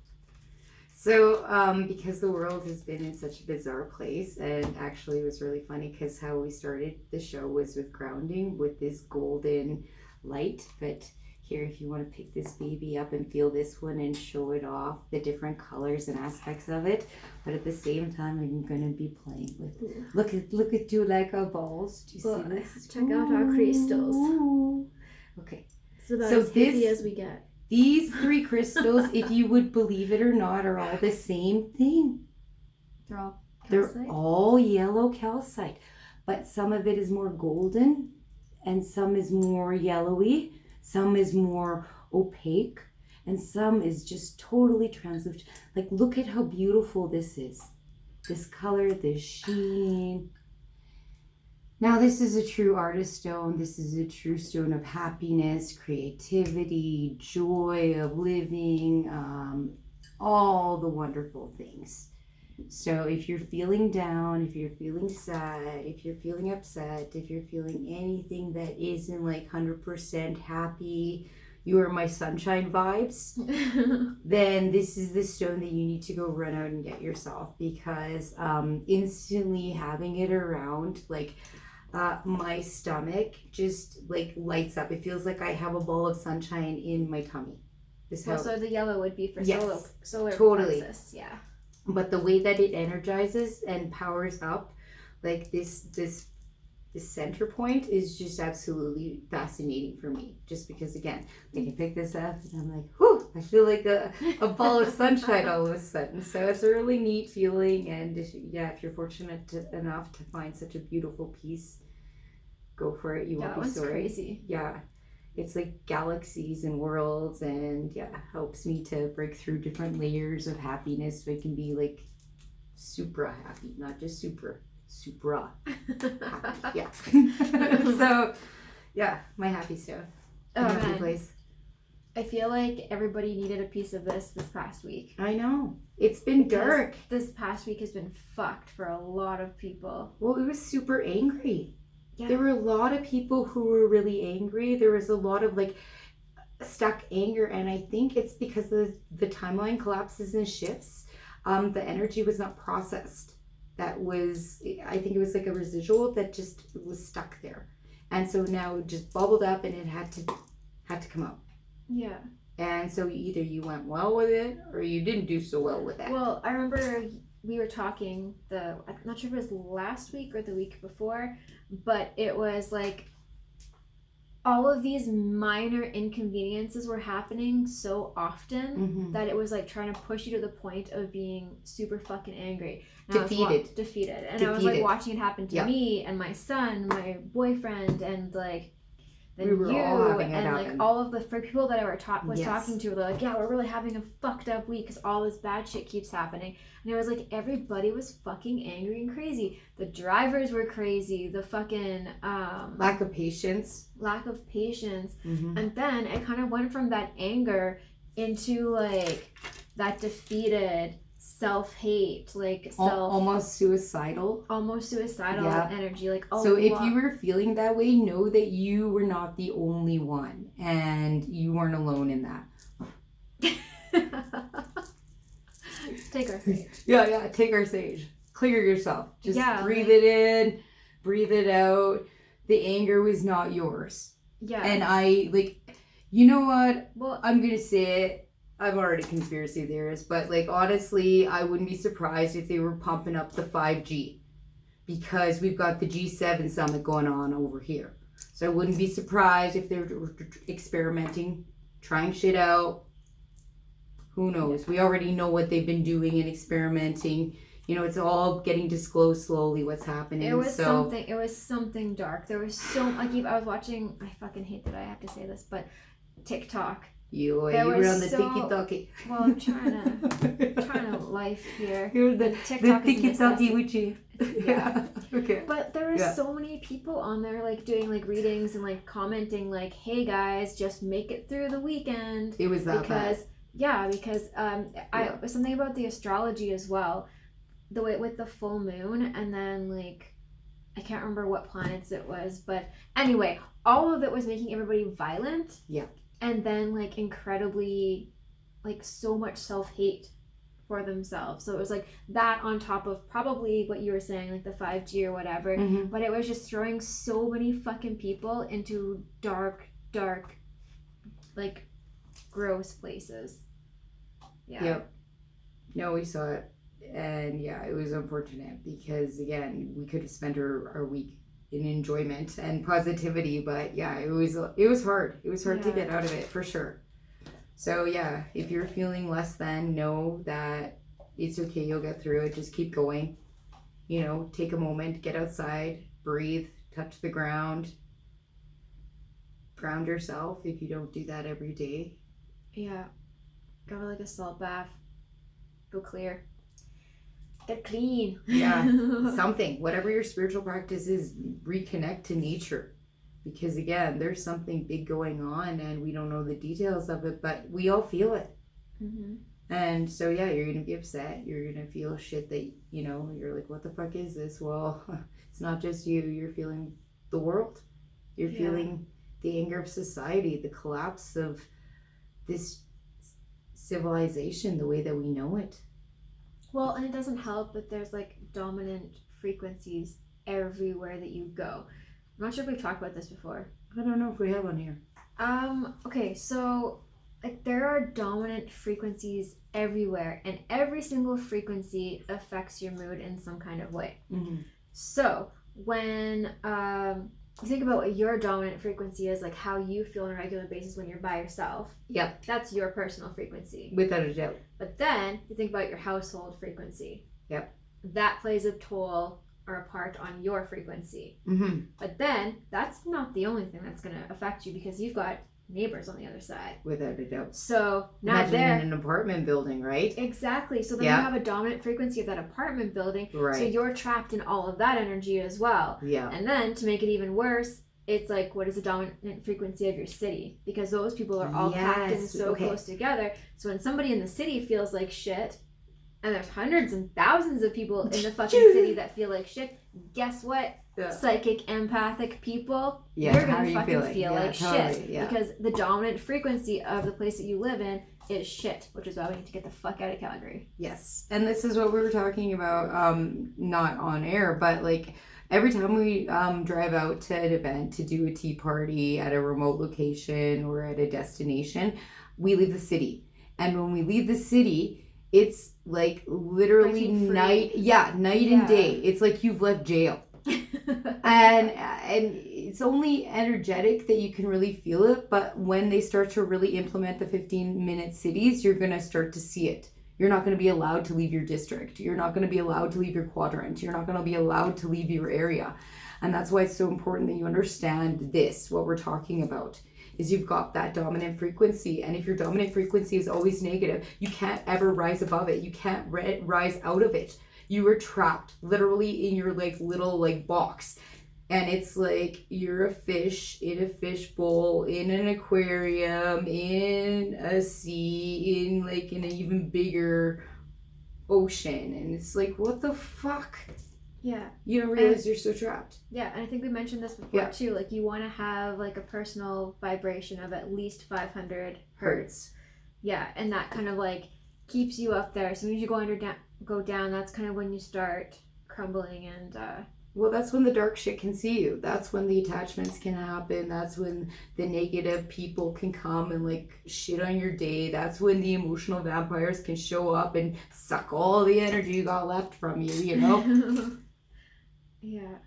So, because the world has been in such a bizarre place, and actually it was really funny because how we started the show was with grounding with this golden light. But here, if you want to pick this baby up and feel this one and show it off, the different colors and aspects of it. But at the same time, I'm going to be playing with. Look at you like our balls. Do you see this? Check out our crystals. Okay. It's about as hippie as we get. These 3 crystals, if you would believe it or not, are all the same thing. They're all calcite? They're all yellow calcite. But some of it is more golden and some is more yellowy. Some is more opaque. And some is just totally translucent. Like, look at how beautiful this is. This color, this sheen. Now, this is a true artist stone. This is a true stone of happiness, creativity, joy of living, all the wonderful things. So if you're feeling down, if you're feeling sad, if you're feeling upset, if you're feeling anything that isn't like 100% happy, you are my sunshine vibes, then this is the stone that you need to go run out and get yourself, because instantly having it around, like, my stomach just like lights up. It feels like I have a ball of sunshine in my tummy. So the yellow would be for solar totally plexus, yeah. But the way that it energizes and powers up, like this center point is just absolutely fascinating for me. Just because, again, like I pick this up and I'm like, whew, I feel like a ball of sunshine all of a sudden. So it's a really neat feeling. And if you're fortunate enough to find such a beautiful piece, go for it. You won't be sorry. Crazy. Yeah. It's like galaxies and worlds, and helps me to break through different layers of happiness so I can be like supra happy, not just supra happy. Yeah. So, my happy stone. Happy place. I feel like everybody needed a piece of this past week. I know. It's been dark. This past week has been fucked for a lot of people. Well, it was super angry. Yeah. There were a lot of people who were really angry. There was a lot of like stuck anger, and I think it's because the timeline collapses and shifts. The energy was not processed. I think it was like a residual that just was stuck there, and so now it just bubbled up and it had to come out. Yeah. And so either you went well with it or you didn't do so well with it. Well, I remember we were talking I'm not sure if it was last week or the week before, but it was like all of these minor inconveniences were happening so often that it was like trying to push you to the point of being super fucking angry. And defeated. And I was like watching it happen to me and my son, my boyfriend, and like then we were you all having it and happen. Like all of the people that I was talking to were like, yeah, we're really having a fucked up week because all this bad shit keeps happening. And it was like everybody was fucking angry and crazy. The drivers were crazy. The fucking lack of patience. And then it kind of went from that anger into like that defeated self-hate, like almost suicidal energy, like so if you were feeling that way, know that you were not the only one and you weren't alone in that. Take our sage. Take our sage. Clear yourself. Just breathe it in, breathe it out. The anger was not yours. Yeah. And I, like, you know what? Well, I'm going to say it. I'm already a conspiracy theorist, but, like, honestly, I wouldn't be surprised if they were pumping up the 5G. Because we've got the G7 summit going on over here. So I wouldn't be surprised if they're experimenting, trying shit out. Who knows? We already know what they've been doing and experimenting. You know, it's all getting disclosed slowly what's happening. It was something dark. There was so, like, I was watching, I fucking hate that I have to say this, but TikTok. You were on the tiki-taki. Well, I'm trying to life here. You're the tiki-taki witchy. Yeah. Okay. But there were so many people on there, like, doing, like, readings and, like, commenting, like, hey guys, just make it through the weekend. It was that bad. Because something about the astrology as well. The way with the full moon, and then, like, I can't remember what planets it was, but anyway, all of it was making everybody violent. Yeah. And then, like, incredibly, like, so much self-hate for themselves. So it was like that on top of probably what you were saying, like the 5G or whatever. Mm-hmm. But it was just throwing so many fucking people into dark, like, gross places. Yeah. Yep. No, we saw it. And yeah, it was unfortunate because, again, we could have spent our week in enjoyment and positivity, but yeah, it was hard. It was hard to get out of it, for sure. So yeah, if you're feeling less than, know that it's okay. You'll get through it. Just keep going. You know, take a moment, get outside, breathe, touch the ground, ground yourself if you don't do that every day. Yeah. Go to, like, a salt bath. Go clear. Get clean. Yeah. Something. Whatever your spiritual practice is, reconnect to nature. Because, again, there's something big going on and we don't know the details of it, but we all feel it. Mm-hmm. And so, yeah, you're going to be upset. You're going to feel shit that, you know, you're like, what the fuck is this? Well, it's not just you. You're feeling the world. You're feeling the anger of society, the collapse of this civilization, the way that we know it. Well, and it doesn't help that there's, like, dominant frequencies everywhere that you go. I'm not sure if we've talked about this before. I don't know if we have one here. Okay, so, like, there are dominant frequencies everywhere, and every single frequency affects your mood in some kind of way. Mm-hmm. So, when you think about what your dominant frequency is, like how you feel on a regular basis when you're by yourself. Yep. That's your personal frequency. Without a doubt. But then, you think about your household frequency. Yep. That plays a toll or a part on your frequency. Mm-hmm. But then, that's not the only thing that's going to affect you, because you've got neighbors on the other side. Without a doubt. So now imagine in an apartment building, right? Exactly. So then you have a dominant frequency of that apartment building. Right. So you're trapped in all of that energy as well. Yeah. And then to make it even worse, it's like, what is the dominant frequency of your city? Because those people are all packed in so close together. So when somebody in the city feels like shit, and there's hundreds and thousands of people in the fucking city that feel like shit, guess what? Yeah. Psychic, empathic people, you're gonna fucking feel like shit. Yeah. Because the dominant frequency of the place that you live in is shit, which is why we need to get the fuck out of Calgary. Yes. And this is what we were talking about, not on air, but, like, every time we drive out to an event to do a tea party at a remote location or at a destination, we leave the city. And when we leave the city, it's like literally night and day. It's like you've left jail. and it's only energetic that you can really feel it, but when they start to really implement the 15-minute cities, you're going to start to see it. You're not going to be allowed to leave your district. You're not going to be allowed to leave your quadrant. You're not going to be allowed to leave your area. And that's why it's so important that you understand this, what we're talking about. Is you've got that dominant frequency, and if your dominant frequency is always negative, you can't ever rise above it. You can't rise out of it. You are trapped literally in your, like, little, like, box, and it's like you're a fish in a fish bowl, in an aquarium, in a sea, in, like, an even bigger ocean, and it's like, what the fuck? Yeah. You don't realize you're so trapped. Yeah, and I think we mentioned this before too. Like, you want to have, like, a personal vibration of at least 500 hertz. Yeah, and that kind of, like, keeps you up there. As soon as you go down, that's kind of when you start crumbling and Well, that's when the dark shit can see you. That's when the attachments can happen. That's when the negative people can come and like shit on your day. That's when the emotional vampires can show up and suck all the energy you got left from you, you know? Yeah.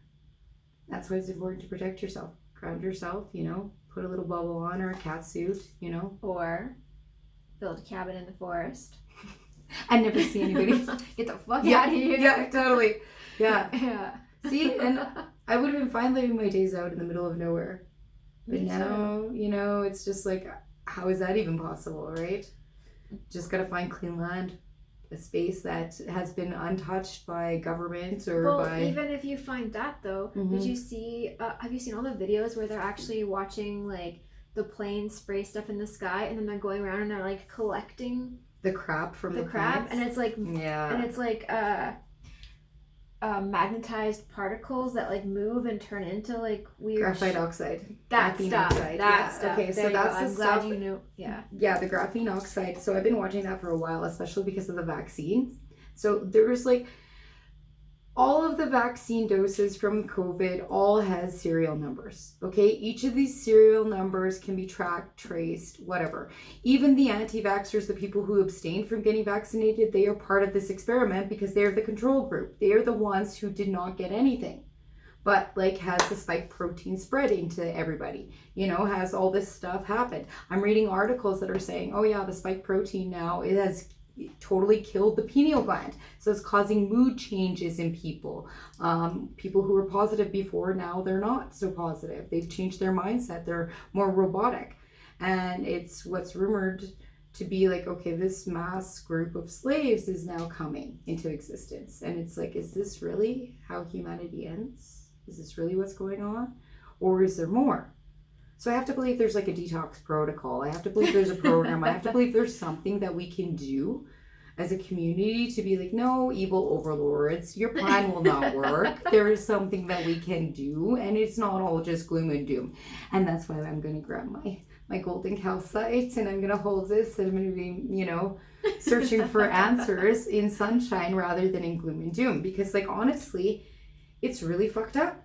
That's why it's important to protect yourself. Ground yourself, you know? Put a little bubble on or a cat suit, you know? Or build a cabin in the forest. I never see anybody. Get the fuck out of here. Yeah, totally. Yeah. Yeah. See, and I would have been fine living my days out in the middle of nowhere. But Me now, too. you know, it's just like, how is that even possible, right? Just gotta find clean land. A space that has been untouched by government or Well, by... even if you find that though, Mhm. did you see, have you seen all the videos where they're actually watching like the planes spray stuff in the sky and then they're going around and they're like collecting the crap from the the crap, plants? and it's like Yeah. and it's like magnetized particles that like move and turn into like weird Graphite oxide. that Graphene stuff. oxide. That Yeah. stuff. Okay, so There you that's go. the I'm glad stuff. you knew. Yeah. Yeah, the graphene oxide. So I've been watching that for a while, especially because of the vaccine. So there's like all of the vaccine doses from COVID all has serial numbers. Okay, each of these serial numbers can be tracked, traced, whatever. Even the anti-vaxxers, the people who abstained from getting vaccinated, they are part of this experiment because they're the control group. They are the ones who did not get anything. But like has the spike protein spreading to everybody, you know, has all this stuff happened. I'm reading articles that are saying, oh yeah, the spike protein now, it has totally killed the pineal gland. So it's causing mood changes in people. People who were positive before, now they're not so positive. They've changed their mindset. They're more robotic. And it's what's rumored to be like, okay, this mass group of slaves is now coming into existence. And it's like, is this really how humanity ends? Is this really what's going on? Or is there more? So I have to believe there's like a detox protocol. I have to believe there's a program. I have to believe there's something that we can do as a community to be like, no, evil overlords, your plan will not work. There is something that we can do, and it's not all just gloom and doom. And that's why I'm going to grab my golden calcite, and I'm going to hold this, and I'm going to be, you know, searching for answers in sunshine rather than in gloom and doom. Because, like, honestly, it's really fucked up.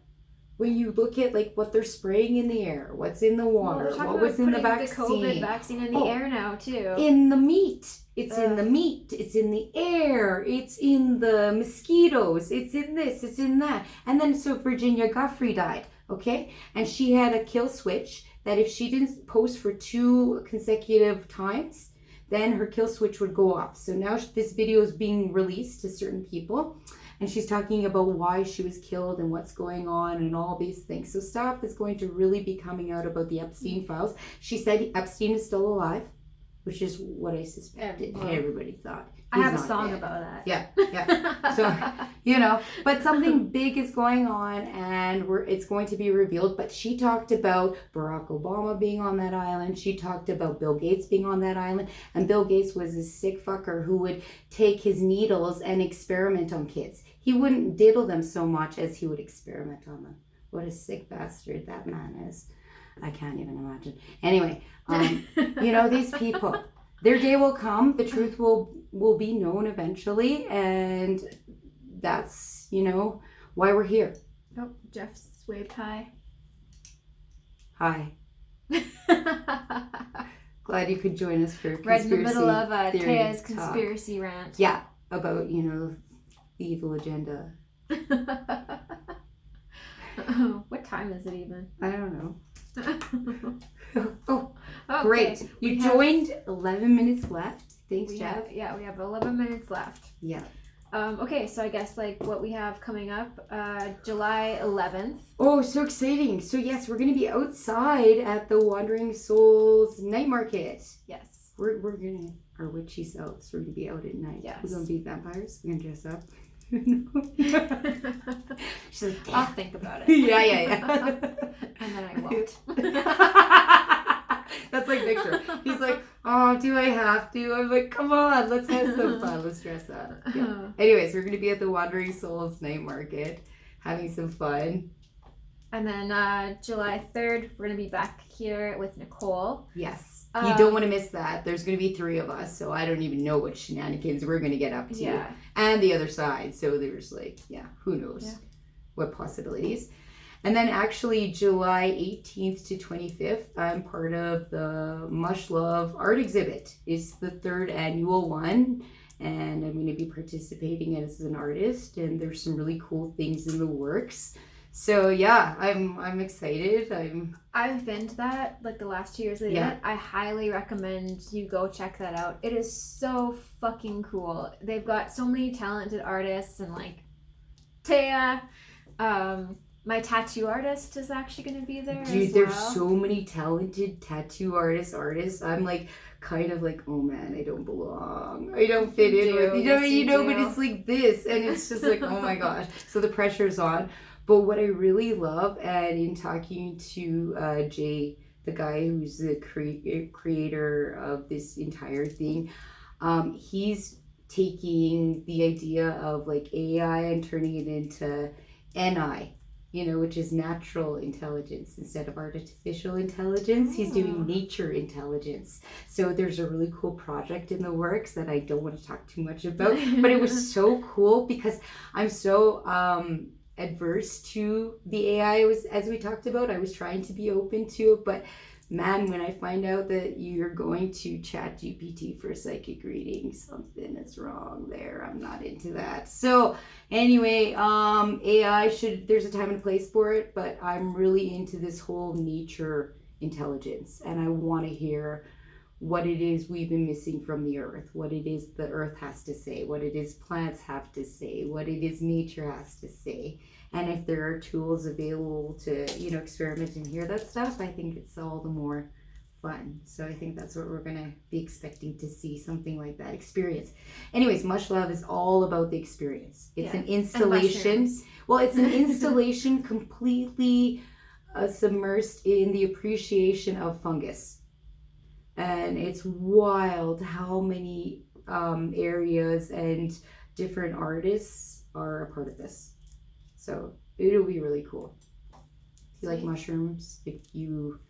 When you look at like what they're spraying in the air, what's in the water, what was in the vaccine. The COVID vaccine in the air now too. In the meat. It's in the meat. It's in the air. It's in the mosquitoes. It's in this. It's in that. And then so Virginia Guffrey died, okay? And she had a kill switch that if she didn't post for 2 consecutive times, then her kill switch would go off. So now this video is being released to certain people. And she's talking about why she was killed and what's going on and all these things. So stuff is going to really be coming out about the Epstein files. She said Epstein is still alive, which is what I suspected. Well, everybody thought. I have a song dead. about that. Yeah. So, you know, but something big is going on and it's going to be revealed. But she talked about Barack Obama being on that island. She talked about Bill Gates being on that island. And Bill Gates was a sick fucker who would take his needles and experiment on kids. He wouldn't diddle them so much as he would experiment on them. What a sick bastard that man is. I can't even imagine. Anyway, you know, these people, their day will come. The truth will be known eventually. And that's, you know, why we're here. Oh, Jeff's waved hi. Hi. Glad you could join us for right in the middle of Taya's Taya's conspiracy rant. Yeah, about, you know, the evil agenda. What time is it even? I don't know. Oh, okay. Great. You joined 11 minutes left. Thanks, Jeff. We have 11 minutes left. Yeah. Okay, so I guess like what we have coming up, July 11th. Oh, so exciting. So yes, we're going to be outside at the Wandering Souls night market. Yes. We're going to, our witchy selves, we're going to be out at night. Yes. We're going to be vampires. We're going to dress up. She's like, I'll think about it. Yeah. And then I won't. That's like Victor. He's like, oh, do I have to? I'm like, come on, let's have some fun. Let's dress up. Yeah. Anyways, we're going to be at the Wandering Souls night market, having some fun. And then July 3rd, we're going to be back here with Nicole. Yes. You don't want to miss that. There's going to be 3 of us, so I don't even know what shenanigans we're going to get up to. Yeah. And the other side. So there's like, yeah, who knows? Yeah. what possibilities. And then actually July 18th to 25th, I'm part of the Mush Love art exhibit. It's the 3rd annual one, and I'm going to be participating as an artist, and there's some really cool things in the works. So yeah, I'm excited. I've been to that like the last 2 years they did it. I highly recommend you go check that out. It is so fucking cool. They've got so many talented artists, and like Taya, my tattoo artist is actually going to be there. Dude, there's so many talented tattoo artists. I'm like kind of like, oh man, I don't belong. I don't fit in with but it's like this, and it's just like, oh my gosh. So the pressure's on. But what I really love, and in talking to Jay, the guy who's the creator of this entire thing, he's taking the idea of like AI and turning it into NI, which is natural intelligence instead of artificial intelligence. He's doing nature intelligence. So there's a really cool project in the works that I don't want to talk too much about, but it was so cool because I'm so adverse to the AI. As we talked about, I was trying to be open to it, but man, when I find out that you're going to chat GPT for psychic reading, something is wrong there. I'm not into that. So anyway, AI there's a time and place for it, but I'm really into this whole nature intelligence, and I want to hear what it is we've been missing from the earth, what it is the earth has to say, what it is plants have to say, what it is nature has to say. And if there are tools available to, experiment and hear that stuff, I think it's all the more fun. So I think that's what we're going to be expecting to see, something like that experience. Anyways, Mush Love is all about the experience. It's an installation. Well, it's an installation completely submersed in the appreciation of fungus. And it's wild how many areas and different artists are a part of this. So it'll be really cool. If you like mushrooms, if you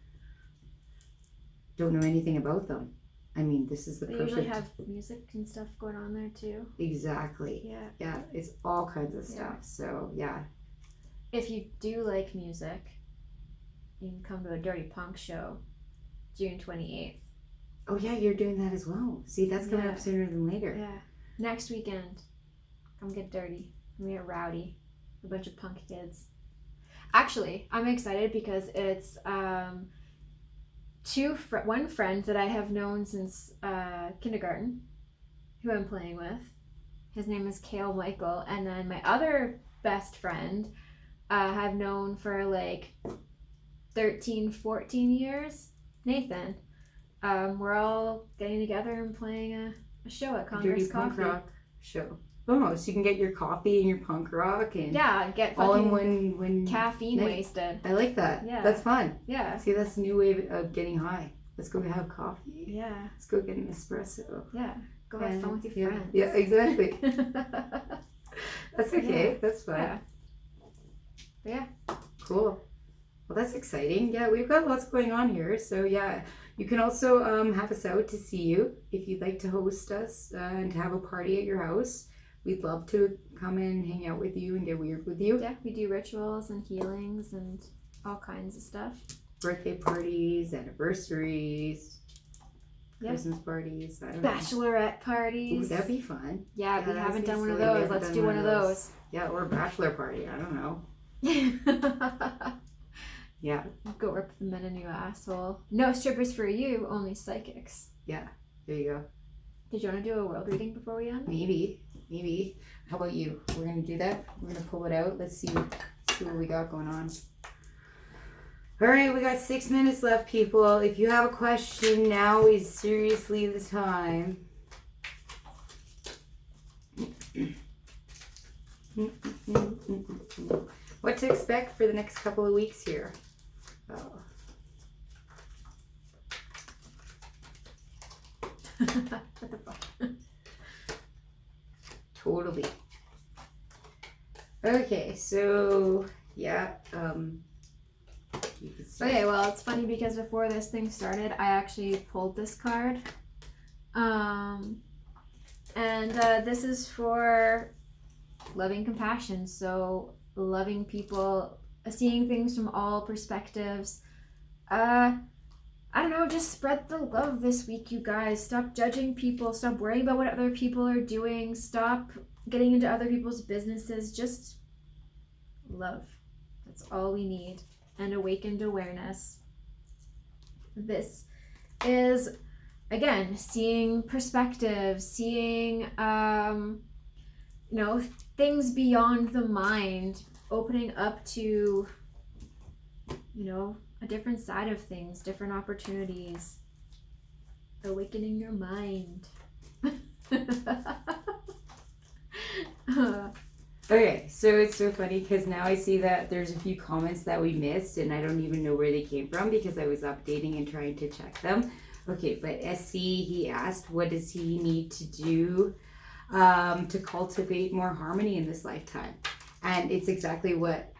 don't know anything about them, I mean, this is the perfect. They usually have music and stuff going on there too. Exactly. Yeah, it's all kinds of stuff. So yeah. If you do like music, you can come to a Dirty Punk show, June 28th. Oh yeah, you're doing that as well. See, that's coming up sooner than later. Yeah. Next weekend, come get dirty. Come get rowdy. A bunch of punk kids. Actually, I'm excited because it's one friend that I have known since kindergarten, who I'm playing with. His name is Kale Michael, and then my other best friend I've known for like 13, 14 years, Nathan. We're all getting together and playing a show at Congress Dirty Coffee. Punk Rock show. Oh, so you can get your coffee and your punk rock and get all in one caffeine night. Wasted. I like that. Yeah, that's fun. Yeah. See, that's a new way of getting high. Let's go have coffee. Yeah. Let's go get an espresso. Yeah. Go have fun with your friends. Yeah, exactly. That's okay. Yeah. That's fun. Yeah. Cool. Well, that's exciting. Yeah, we've got lots going on here. So yeah, you can also have us out to see you if you'd like to host us and have a party at your house. We'd love to come and hang out with you and get weird with you. Yeah, we do rituals and healings and all kinds of stuff. Birthday parties, anniversaries, Christmas parties. I don't Bachelorette parties. Ooh, that'd be fun. Yeah, we haven't done one of those. Let's do one of those. Yeah, or a bachelor party. I don't know. Yeah. Go rip the men in your asshole. No strippers for you, only psychics. Yeah, there you go. Did you want to do a world reading before we end? Maybe. How about you? We're going to do that. We're going to pull it out. Let's see what we got going on. All right, we got 6 minutes left, people. If you have a question, now is seriously the time. What to expect for the next couple of weeks here? Oh. What the fuck? Totally. Okay, so yeah, you can start. Okay, well, it's funny because before this thing started, I actually pulled this card. And this is for loving compassion. So loving people, seeing things from all perspectives. I don't know, just spread the love this week, you guys. Stop judging people. Stop worrying about what other people are doing. Stop getting into other people's businesses. Just love. That's all we need. And awakened awareness. This is, again, seeing perspective, seeing, things beyond the mind, opening up to, a different side of things, different opportunities, awakening your mind. Okay, so it's so funny because now I see that there's a few comments that we missed and I don't even know where they came from because I was updating and trying to check them. Okay, but SC, he asked, what does he need to do to cultivate more harmony in this lifetime? And it's exactly what,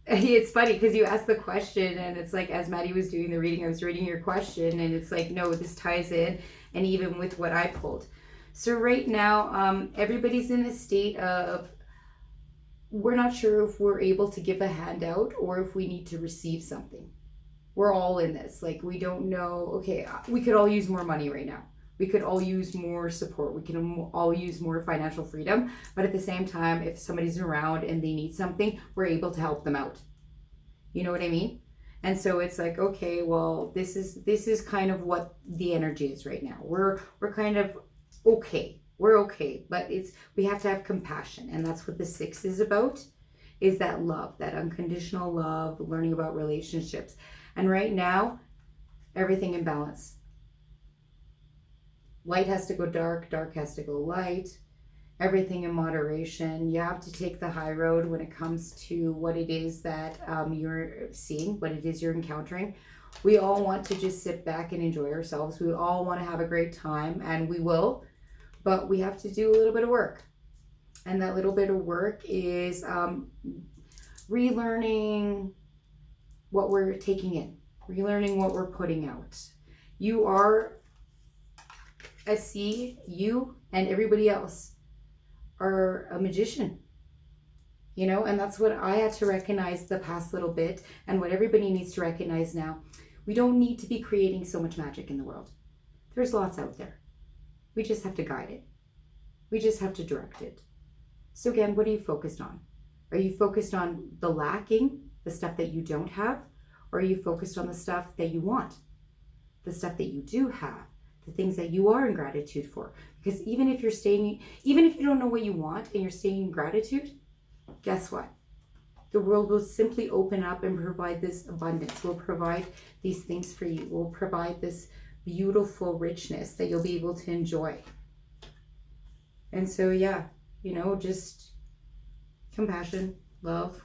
it's funny because you asked the question and it's like, as Maddy was doing the reading, I was reading your question and it's like, no, this ties in, and even with what I pulled. So right now, everybody's in a state of, we're not sure if we're able to give a handout or if we need to receive something. We're all in this. Like, we don't know, okay, we could all use more money right now. We could all use more support. We can all use more financial freedom. But at the same time, if somebody's around and they need something, we're able to help them out. You know what I mean? And so it's like, okay, well, this is kind of what the energy is right now. We're kind of okay. We're okay, but we have to have compassion, and that's what the 6 is about, is that love, that unconditional love, learning about relationships. And right now, everything in balance. Light has to go dark, dark has to go light, everything in moderation. You have to take the high road when it comes to what it is that you're seeing, what it is you're encountering. We all want to just sit back and enjoy ourselves. We all want to have a great time, and we will. But we have to do a little bit of work. And that little bit of work is relearning what we're taking in, relearning what we're putting out. You are a C, you and everybody else are a magician. And that's what I had to recognize the past little bit, and what everybody needs to recognize now. We don't need to be creating so much magic in the world. There's lots out there. We just have to guide it. We just have to direct it. So again, what are you focused on? Are you focused on the lacking, the stuff that you don't have? Or are you focused on the stuff that you want? The stuff that you do have, the things that you are in gratitude for. Because even if you don't know what you want and you're staying in gratitude, guess what? The world will simply open up and provide this abundance. Will provide these things for you. Will provide this beautiful richness that you'll be able to enjoy. And so, yeah, just compassion, love,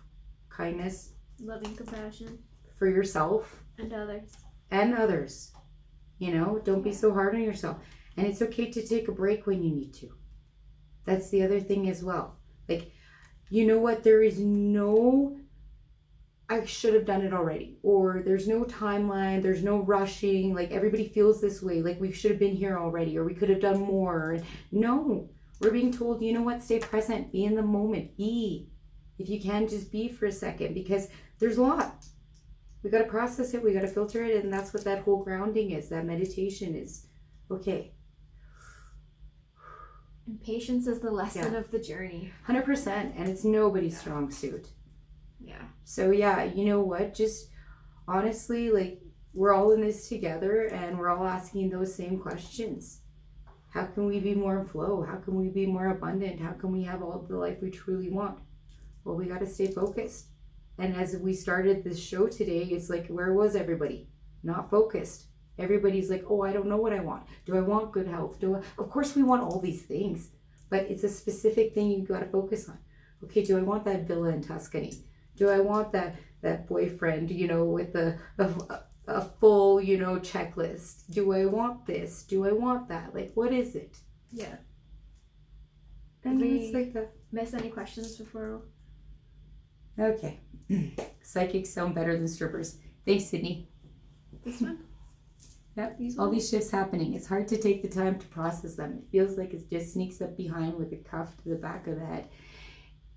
kindness. Loving compassion. For yourself. And others. And others. Don't be so hard on yourself. And it's okay to take a break when you need to. That's the other thing as well. Like, you know what? There is no, I should have done it already. Or there's no timeline. There's no rushing. Like, everybody feels this way. Like, we should have been here already. Or we could have done more. No. We're being told, you know what? Stay present. Be in the moment. Be. If you can, just be for a second. Because there's a lot. We got to process it. We got to filter it. And that's what that whole grounding is. That meditation is. Okay. And patience is the lesson of the journey. 100%. And it's nobody's strong suit. Yeah. So yeah, you know what? Just honestly, like, we're all in this together and we're all asking those same questions. How can we be more in flow? How can we be more abundant? How can we have all the life we truly want? Well, we got to stay focused. And as we started this show today, it's like, where was everybody? Not focused. Everybody's like, oh, I don't know what I want. Do I want good health? Of course we want all these things, but it's a specific thing you got to focus on. Okay, do I want that villa in Tuscany? Do I want that boyfriend, with a full, checklist? Do I want this? Do I want that? Like, what is it? Yeah. And it's like that. Miss any questions before? Okay. Psychics sound better than strippers. Thanks, Sydney. This one? Yep. All these shifts happening. It's hard to take the time to process them. It feels like it just sneaks up behind with a cuff to the back of the head.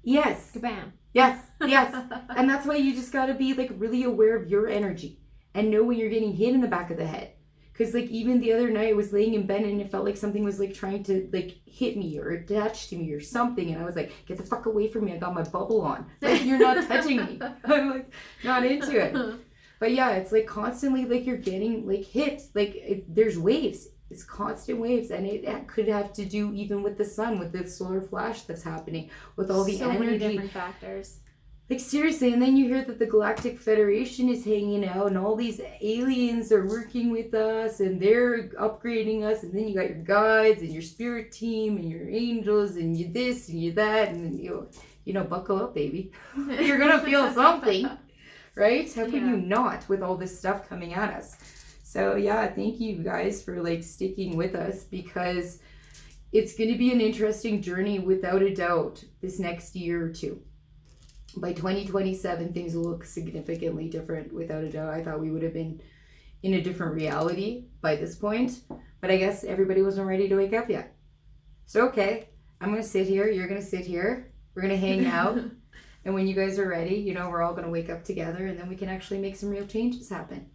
Yes. Kabam. Yes. Yes. And that's why you just got to be like really aware of your energy and know when you're getting hit in the back of the head. Because like even the other night I was laying in bed and it felt like something was like trying to like hit me or attach to me or something. And I was like, get the fuck away from me. I got my bubble on. Like, you're not touching me. I'm like not into it. But yeah, it's like constantly like you're getting like hit. Like there's waves. It's constant waves. And it could have to do even with the sun, with the solar flash that's happening, with all the so energy. many different factors. Like seriously, and then you hear that the Galactic Federation is hanging out and all these aliens are working with us and they're upgrading us, and then you got your guides and your spirit team and your angels and you this and you that, and then you know, buckle up, baby. You're gonna feel something, right? How can you not with all this stuff coming at us? So yeah, thank you guys for like sticking with us, because it's gonna be an interesting journey without a doubt this next year or two. By 2027, things will look significantly different, without a doubt. I thought we would have been in a different reality by this point, but I guess everybody wasn't ready to wake up yet. So, okay, I'm going to sit here, you're going to sit here, we're going to hang out, and when you guys are ready, you know, we're all going to wake up together, and then we can actually make some real changes happen.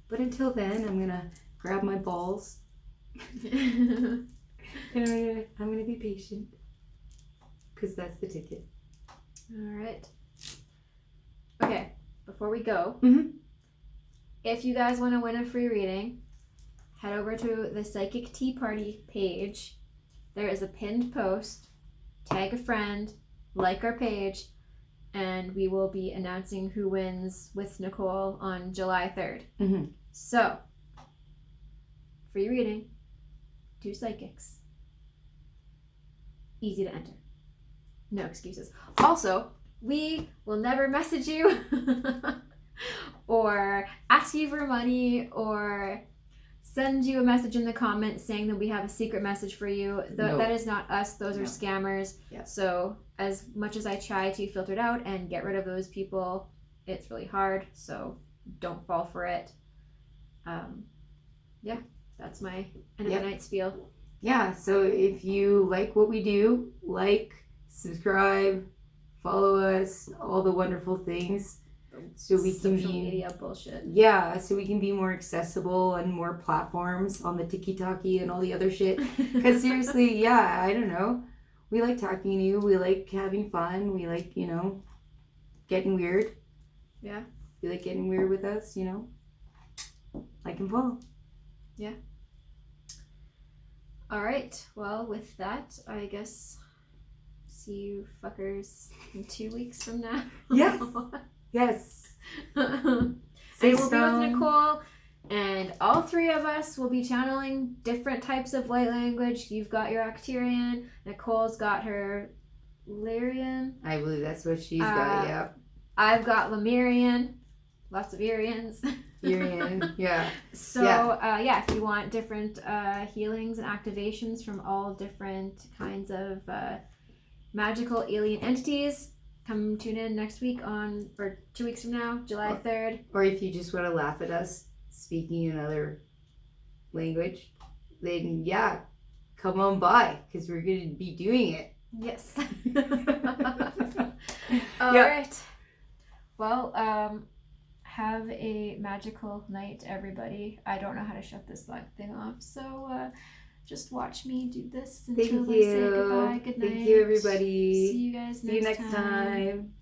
But until then, I'm going to grab my balls, and I'm going to be patient, because that's the ticket. All right. Okay, before we go, if you guys want to win a free reading, head over to the Psychic Tea Party page. There is a pinned post. Tag a friend, like our page, and we will be announcing who wins with Nicole on July 3rd. So, free reading, 2 psychics. Easy to enter. No excuses. Also, we will never message you or ask you for money or send you a message in the comments saying that we have a secret message for you. No. That is not us. Those are scammers. Yeah. So as much as I try to filter it out and get rid of those people, it's really hard. So don't fall for it. Yeah, that's my end of the night spiel. Yeah, so if you like what we do, like, subscribe, follow us, all the wonderful things, so we can Social media bullshit. Yeah, so we can be more accessible and more platforms on the tiki-taki and all the other shit. Because seriously, yeah, I don't know. We like talking to you. We like having fun. We like, you know, getting weird. Yeah. You like getting weird with us, you know? Like and follow. Yeah. All right. Well, with that, I guess see you fuckers in 2 weeks from now. Yes. Yes. I will be with Nicole, and all 3 of us will be channeling different types of light language. You've got your Arcturian. Nicole's got her Lyrian. I believe that's what she's got, yeah. I've got Lemurian. Lots of Irians. Irian, yeah. So, if you want different healings and activations from all different kinds of magical alien entities, come tune in next week or 2 weeks from now, July 3rd. Or if you just want to laugh at us speaking another language, then yeah, come on by, because we're going to be doing it. Yes. All right. Well, have a magical night, everybody. I don't know how to shut this thing off, so just watch me do this until I say goodbye. Good night. Thank you, everybody. See you guys next time.